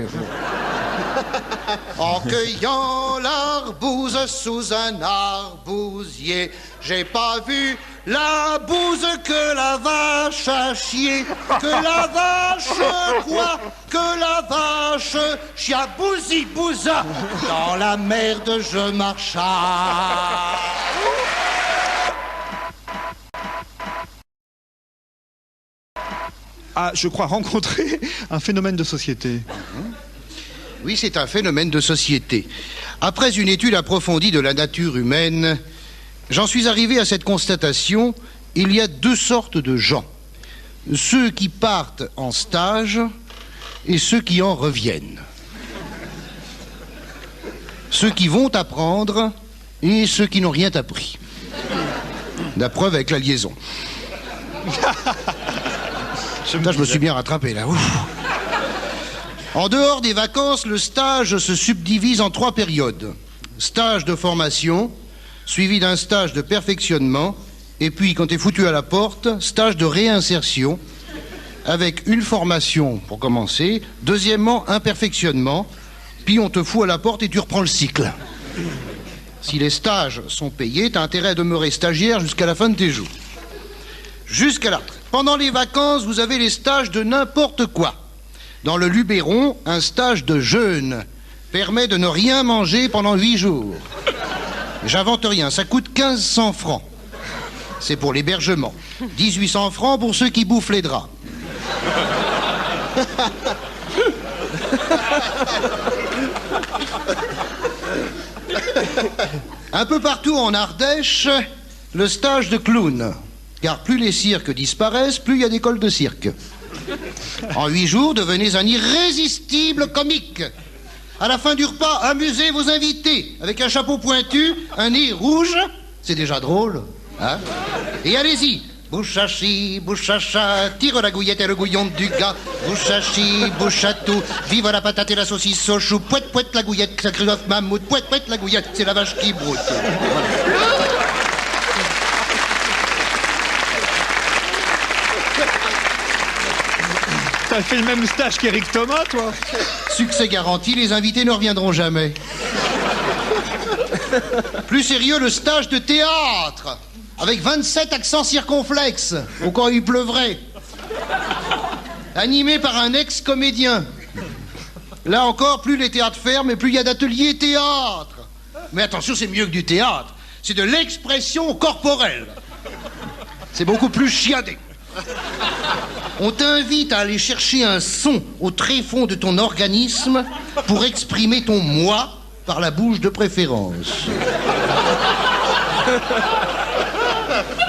En cueillant l'arbouze sous un arbousier, j'ai pas vu la bouse que la vache a chié, que la vache quoi, que la vache chia bousi bousa, dans la merde je marcha. Ah, je crois rencontrer un phénomène de société. Oui, c'est un phénomène de société. Après une étude approfondie de la nature humaine, j'en suis arrivé à cette constatation: il y a deux sortes de gens. Ceux qui partent en stage et ceux qui en reviennent. Ceux qui vont apprendre et ceux qui n'ont rien appris. La preuve avec la liaison. Là, je me suis bien rattrapé, là. Ouf. En dehors des vacances, le stage se subdivise en 3 périodes. Stage de formation, suivi d'un stage de perfectionnement, et puis, quand t'es foutu à la porte, stage de réinsertion, avec une formation pour commencer, deuxièmement, un perfectionnement, puis on te fout à la porte et tu reprends le cycle. Si les stages sont payés, t'as intérêt à demeurer stagiaire jusqu'à la fin de tes jours. Jusqu'à la retraite. Pendant les vacances, vous avez les stages de n'importe quoi. Dans le Luberon, un stage de jeûne permet de ne rien manger pendant 8 jours. J'invente rien, ça coûte 1500 francs. C'est pour l'hébergement. 1800 francs pour ceux qui bouffent les draps. Un peu partout en Ardèche, le stage de clown. Car plus les cirques disparaissent, plus il y a d'écoles de cirque. En 8 jours, devenez un irrésistible comique. À la fin du repas, amusez vos invités avec un chapeau pointu, un nez rouge. C'est déjà drôle, hein? Et allez-y, Bouchachi, bouchacha, tire la gouillette et le gouillon du gars. Bouchachi, bouchatou, vive la patate et la saucisse au chou. Pouette, pouette, la gouillette, ça crie mammouth. Pouette, pouette, la gouillette, c'est la vache qui broute. Voilà. T'as fait le même stage qu'Éric Thomas, toi? Succès garanti, les invités ne reviendront jamais. Plus sérieux, le stage de théâtre, avec 27 accents circonflexes, au cas où il pleuvrait. Animé par un ex-comédien. Là encore, plus les théâtres ferment et plus il y a d'ateliers théâtre. Mais attention, c'est mieux que du théâtre. C'est de l'expression corporelle. C'est beaucoup plus chiadé. On t'invite à aller chercher un son au tréfonds de ton organisme pour exprimer ton moi par la bouche de préférence.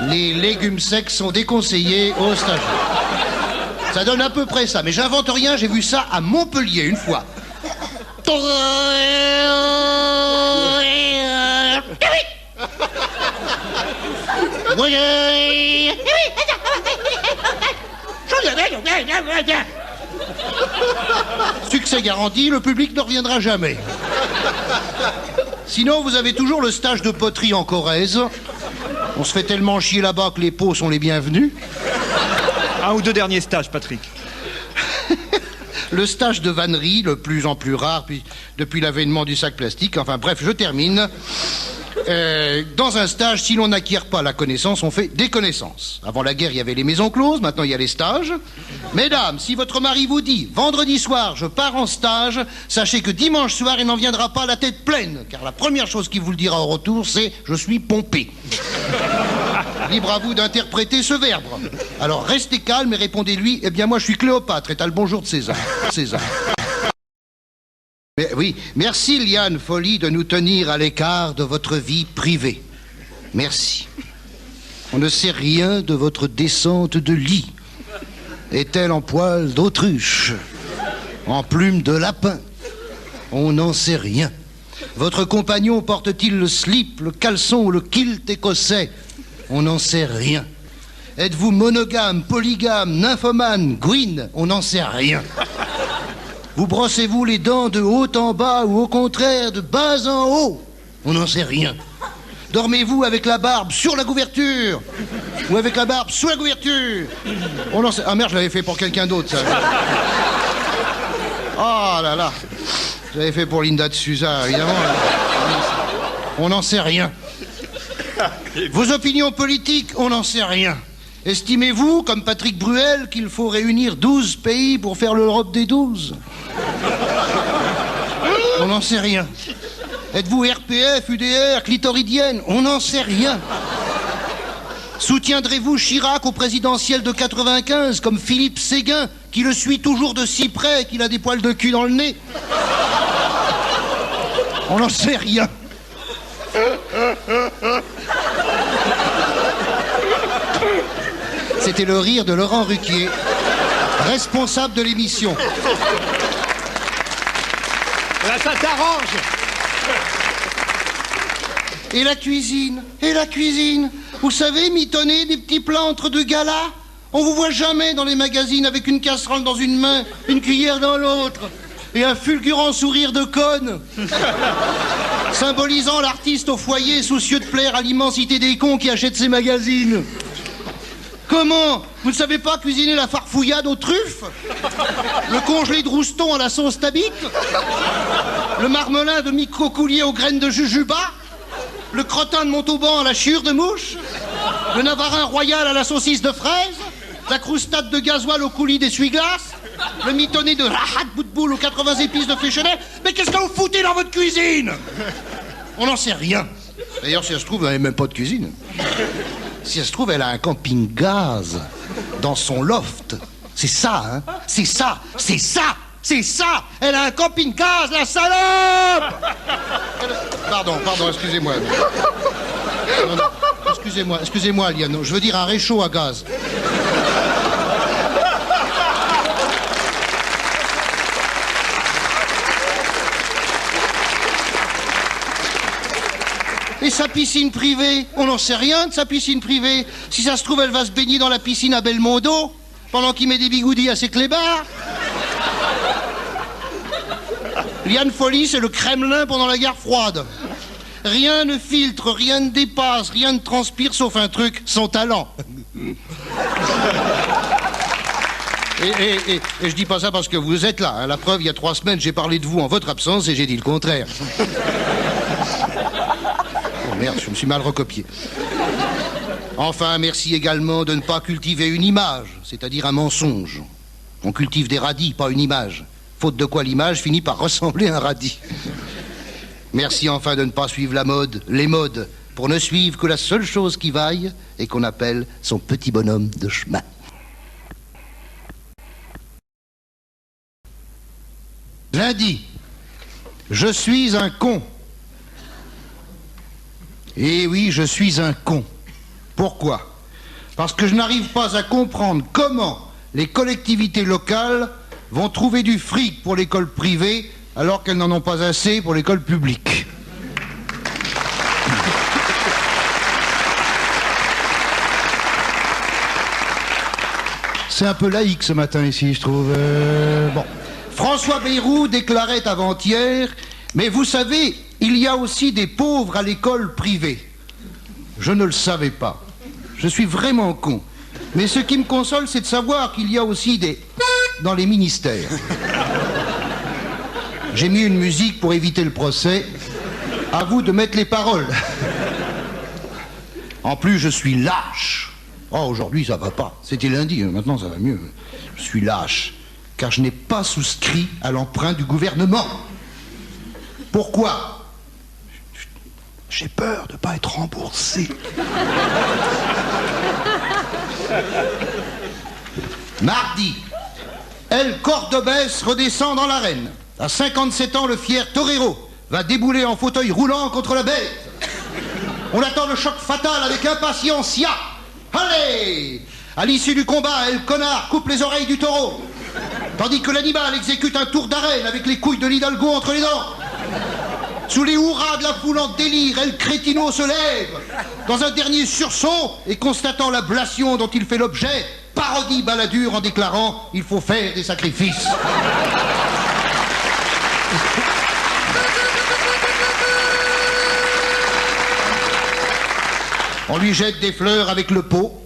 Les légumes secs sont déconseillés aux stagiaires. Ça donne à peu près ça, mais j'invente rien, j'ai vu ça à Montpellier une fois. Succès garanti, le public ne reviendra jamais. Sinon, vous avez toujours le stage de poterie en Corrèze. On se fait tellement chier là-bas que les pots sont les bienvenus. Un ou deux derniers stages, Patrick. Le stage de vannerie, le plus en plus rare depuis l'avènement du sac plastique. Enfin bref, je termine. Dans un stage, si l'on n'acquiert pas la connaissance, on fait des connaissances. Avant la guerre, il y avait les maisons closes, maintenant il y a les stages. Mesdames, si votre mari vous dit « Vendredi soir, je pars en stage », sachez que dimanche soir, il n'en viendra pas la tête pleine, car la première chose qu'il vous le dira au retour, c'est « Je suis pompé ». Libre à vous d'interpréter ce verbe. Alors restez calme et répondez-lui « Eh bien moi, je suis Cléopâtre et t'as le bonjour de César. » César. Mais oui, merci Liane Folly de nous tenir à l'écart de votre vie privée. Merci. On ne sait rien de votre descente de lit. Est-elle en poil d'autruche? En plume de lapin? On n'en sait rien. Votre compagnon porte-t-il le slip, le caleçon ou le kilt écossais? On n'en sait rien. Êtes-vous monogame, polygame, nymphomane, Gwyn? On n'en sait rien. Vous brossez-vous les dents de haut en bas ou au contraire de bas en haut? On n'en sait rien. Dormez-vous avec la barbe sur la couverture ou avec la barbe sous la couverture? On n'en sait... Ah merde, je l'avais fait pour quelqu'un d'autre, ça. Oh là là. Je l'avais fait pour Linda de Souza, évidemment. On n'en sait rien. Vos opinions politiques, on n'en sait rien. Estimez-vous, comme Patrick Bruel, qu'il faut réunir 12 pays pour faire l'Europe des 12? On n'en sait rien. Êtes-vous RPF, UDR, clitoridienne? On n'en sait rien. Soutiendrez-vous Chirac au présidentiel de 95, comme Philippe Séguin, qui le suit toujours de si près et qu'il a des poils de cul dans le nez? On n'en sait rien. C'était le rire de Laurent Ruquier, responsable de l'émission. Là, ça t'arrange. Et la cuisine? Et la cuisine? Vous savez, mitonner des petits plats entre deux galas? On vous voit jamais dans les magazines avec une casserole dans une main, une cuillère dans l'autre, et un fulgurant sourire de conne, symbolisant l'artiste au foyer soucieux de plaire à l'immensité des cons qui achètent ses magazines. Comment? Vous ne savez pas cuisiner la farfouillade aux truffes? Le congelé de rouston à la sauce tabique? Le marmelin de microcoulier aux graines de jujuba? Le crottin de Montauban à la chiure de mouche? Le navarin royal à la saucisse de fraise? La croustade de gasoil au coulis d'essuie-glace? Le mitonné de rahat bout de boule aux 80 épices de Féchenet? Mais qu'est-ce que vous foutez dans votre cuisine? On n'en sait rien. D'ailleurs, si ça se trouve, elle n'avait même pas de cuisine. Si ça se trouve, elle a un camping-gaz dans son loft. C'est ça, hein? C'est ça! C'est ça! C'est ça! Elle a un camping-gaz, la salope! Pardon, excusez-moi. Non, excusez-moi, Liane. Je veux dire un réchaud à gaz. Et sa piscine privée, on n'en sait rien de sa piscine privée. Si ça se trouve, elle va se baigner dans la piscine à Belmondo, pendant qu'il met des bigoudis à ses clébards. Liane Folly, c'est le Kremlin pendant la guerre froide. Rien ne filtre, rien ne dépasse, rien ne transpire, sauf un truc, son talent. Et je dis pas ça parce que vous êtes là. Hein. La preuve, il y a 3 semaines, j'ai parlé de vous en votre absence et j'ai dit le contraire. Oh merde, je me suis mal recopié. Enfin, merci également de ne pas cultiver une image, c'est-à-dire un mensonge. On cultive des radis, pas une image. Faute de quoi l'image finit par ressembler à un radis. Merci enfin de ne pas suivre la mode, les modes, pour ne suivre que la seule chose qui vaille et qu'on appelle son petit bonhomme de chemin. Lundi, je suis un con. Eh oui, je suis un con. Pourquoi? Parce que je n'arrive pas à comprendre comment les collectivités locales vont trouver du fric pour l'école privée alors qu'elles n'en ont pas assez pour l'école publique. C'est un peu laïque ce matin ici, je trouve. Bon. François Bayrou déclarait avant-hier, mais vous savez, il y a aussi des pauvres à l'école privée. Je ne le savais pas. Je suis vraiment con. Mais ce qui me console, c'est de savoir qu'il y a aussi des dans les ministères. J'ai mis une musique pour éviter le procès. À vous de mettre les paroles. En plus, je suis lâche. Oh, aujourd'hui, ça va pas. C'était lundi, maintenant ça va mieux. Je suis lâche, car je n'ai pas souscrit à l'emprunt du gouvernement. Pourquoi? J'ai peur de ne pas être remboursé. Mardi, El Cordobès redescend dans l'arène. À 57 ans, le fier torero va débouler en fauteuil roulant contre la bête. On attend le choc fatal avec impatience. Allez! À l'issue du combat, El Connard coupe les oreilles du taureau, tandis que l'animal exécute un tour d'arène avec les couilles de l'Hidalgo entre les dents. Sous les hurrahs de la foule en délire, El Crétino se lève, dans un dernier sursaut, et constatant l'ablation dont il fait l'objet, parodie Balladur en déclarant « Il faut faire des sacrifices ». On lui jette des fleurs avec le pot,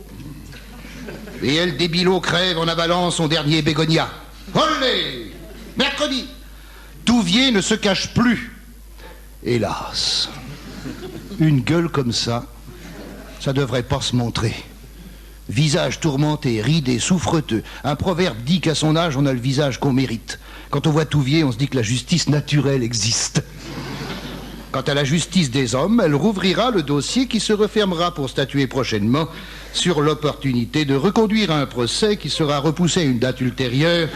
et El Débilo crève en avalant son dernier bégonia. Olé! Mercredi, Touvier ne se cache plus. Hélas, une gueule comme ça devrait pas se montrer. Visage tourmenté, ridé, souffreteux. Un proverbe dit qu'à son âge, on a le visage qu'on mérite. Quand on voit Touvier, on se dit que la justice naturelle existe. Quant à la justice des hommes, elle rouvrira le dossier qui se refermera pour statuer prochainement sur l'opportunité de reconduire un procès qui sera repoussé à une date ultérieure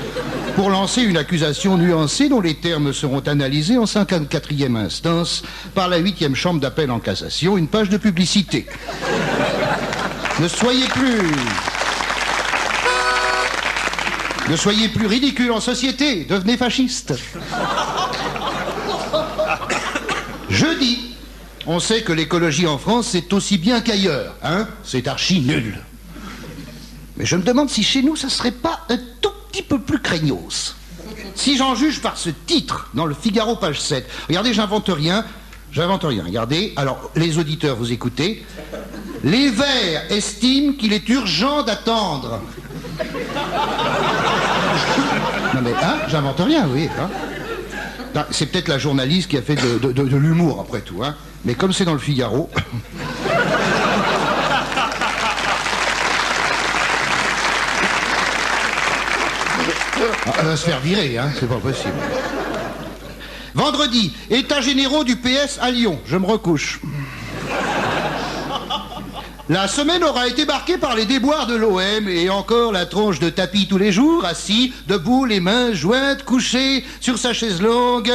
pour lancer une accusation nuancée dont les termes seront analysés en 54e instance par la 8e chambre d'appel en cassation. Une page de publicité. Ne soyez plus ridicule en société, devenez fasciste. Jeudi, on sait que l'écologie en France, c'est aussi bien qu'ailleurs, hein? C'est archi nul. Mais je me demande si chez nous, ça serait pas un tout petit peu plus craignos. Si j'en juge par ce titre, dans le Figaro, page 7. Regardez, j'invente rien. Regardez, alors, les auditeurs, vous écoutez. Les Verts estiment qu'il est urgent d'attendre. Non mais, hein, j'invente rien, oui, hein. C'est peut-être la journaliste qui a fait de l'humour, après tout, hein. Mais comme c'est dans le Figaro... Elle va se faire virer, hein, c'est pas possible. Vendredi, états généraux du PS à Lyon. Je me recouche. La semaine aura été marquée par les déboires de l'OM et encore la tronche de tapis tous les jours, assis, debout, les mains jointes, couché sur sa chaise longue,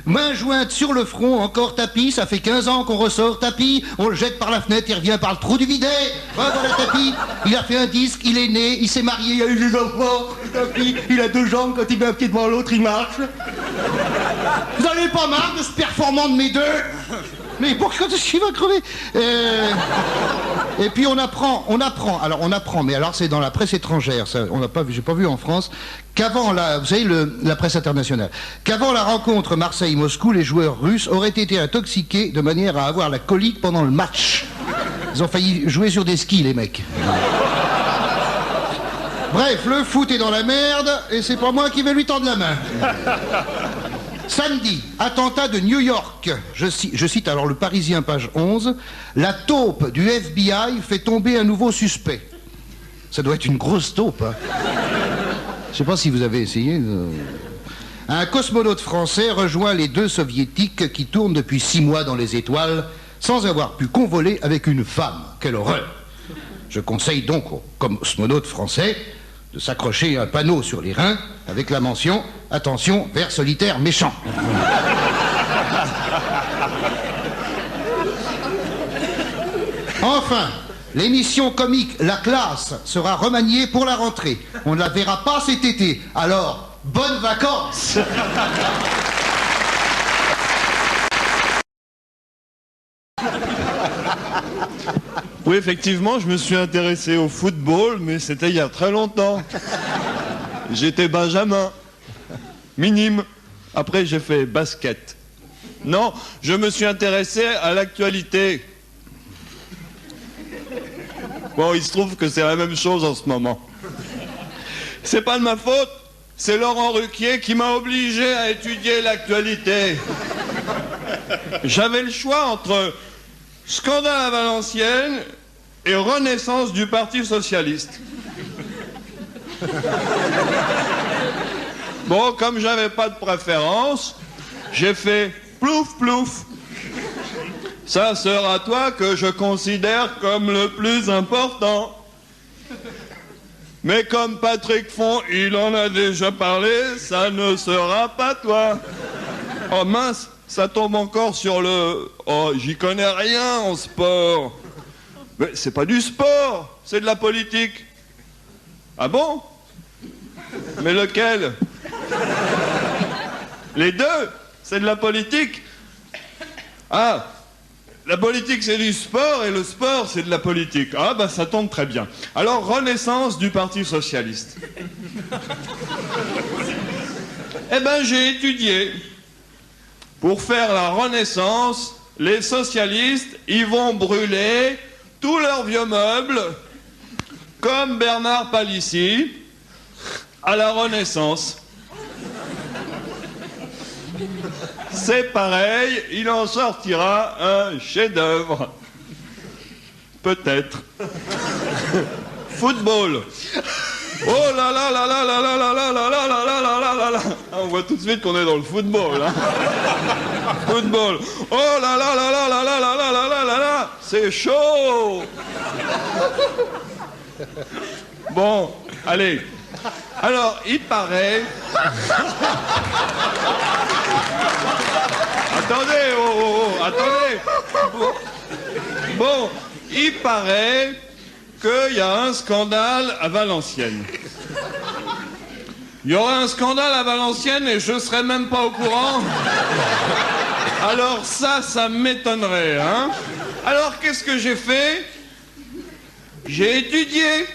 mains jointes sur le front, encore tapis, ça fait 15 ans qu'on ressort tapis, on le jette par la fenêtre, il revient par le trou du bidet, voilà tapis, il a fait un disque, il est né, il s'est marié, il a eu des enfants, tapis, il a 2 jambes, quand il met un pied devant l'autre, il marche. Vous n'en avez pas marre de ce performant de mes deux? Mais pourquoi est-ce qu'il va crever? Et puis on apprend, mais alors c'est dans la presse étrangère, ça, on n'a pas vu, j'ai pas vu en France, qu'avant vous savez, la presse internationale, qu'avant la rencontre Marseille-Moscou, les joueurs russes auraient été intoxiqués de manière à avoir la colique pendant le match. Ils ont failli jouer sur des skis, les mecs. Bref, le foot est dans la merde, et c'est pas moi qui vais lui tendre la main. Samedi, attentat de New York. Je cite alors le Parisien, page 11. La taupe du FBI fait tomber un nouveau suspect. Ça doit être une grosse taupe, hein. Je sais pas si vous avez essayé. Un cosmonaute français rejoint les 2 soviétiques qui tournent depuis 6 mois dans les étoiles sans avoir pu convoler avec une femme. Quelle horreur! Je conseille donc aux cosmonautes français de s'accrocher un panneau sur les reins avec la mention « Attention, ver solitaire méchant ». Enfin, l'émission comique La Classe sera remaniée pour la rentrée. On ne la verra pas cet été. Alors, bonnes vacances. Oui, effectivement, je me suis intéressé au football, mais c'était il y a très longtemps. J'étais benjamin, minime. Après, j'ai fait basket. Non, je me suis intéressé à l'actualité. Bon, il se trouve que c'est la même chose en ce moment. C'est pas de ma faute, c'est Laurent Ruquier qui m'a obligé à étudier l'actualité. J'avais le choix entre scandale à Valenciennes et renaissance du Parti socialiste. Bon, comme j'avais pas de préférence, j'ai fait plouf plouf. Ça sera toi que je considère comme le plus important. Mais comme Patrick Font, il en a déjà parlé, ça ne sera pas toi. Oh mince, ça tombe encore sur le... Oh, j'y connais rien en sport. Mais c'est pas du sport, c'est de la politique. Ah bon? Mais lequel? Les deux, c'est de la politique. Ah, la politique c'est du sport et le sport c'est de la politique. Ah bah ça tombe très bien. Alors, renaissance du Parti socialiste. Eh ben j'ai étudié. Pour faire la renaissance, les socialistes, ils vont brûler tous leurs vieux meubles, comme Bernard Palissy, à la Renaissance. C'est pareil, il en sortira un chef-d'œuvre. Peut-être. Football. Oh là là là là là là là là là là là là là là là. On voit tout de suite qu'on est dans le football, hein. Football. Oh là là là là là là là là là là là là. C'est chaud. Bon, allez. Alors, il paraît... Attendez, attendez. Bon, il paraît qu'il y a un scandale à Valenciennes. Il y aura un scandale à Valenciennes et je serais même pas au courant. Alors ça m'étonnerait, hein. Alors qu'est-ce que j'ai fait? J'ai étudié.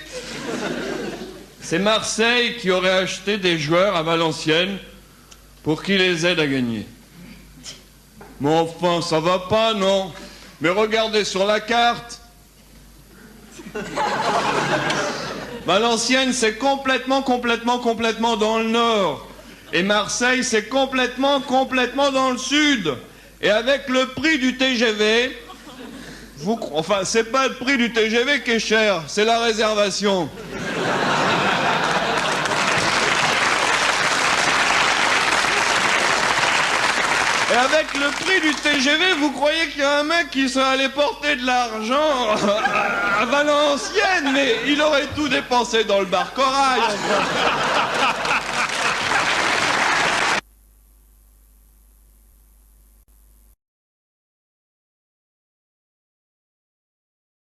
C'est Marseille qui aurait acheté des joueurs à Valenciennes pour qu'ils les aident à gagner. Mais enfin, ça va pas, non? Mais regardez sur la carte. Valenciennes, c'est complètement dans le nord. Et Marseille, c'est complètement dans le sud. Et avec le prix du TGV... Enfin, c'est pas le prix du TGV qui est cher, c'est la réservation. Et avec le prix du TGV, vous croyez qu'il y a un mec qui serait allé porter de l'argent à Valenciennes, mais il aurait tout dépensé dans le bar Corail.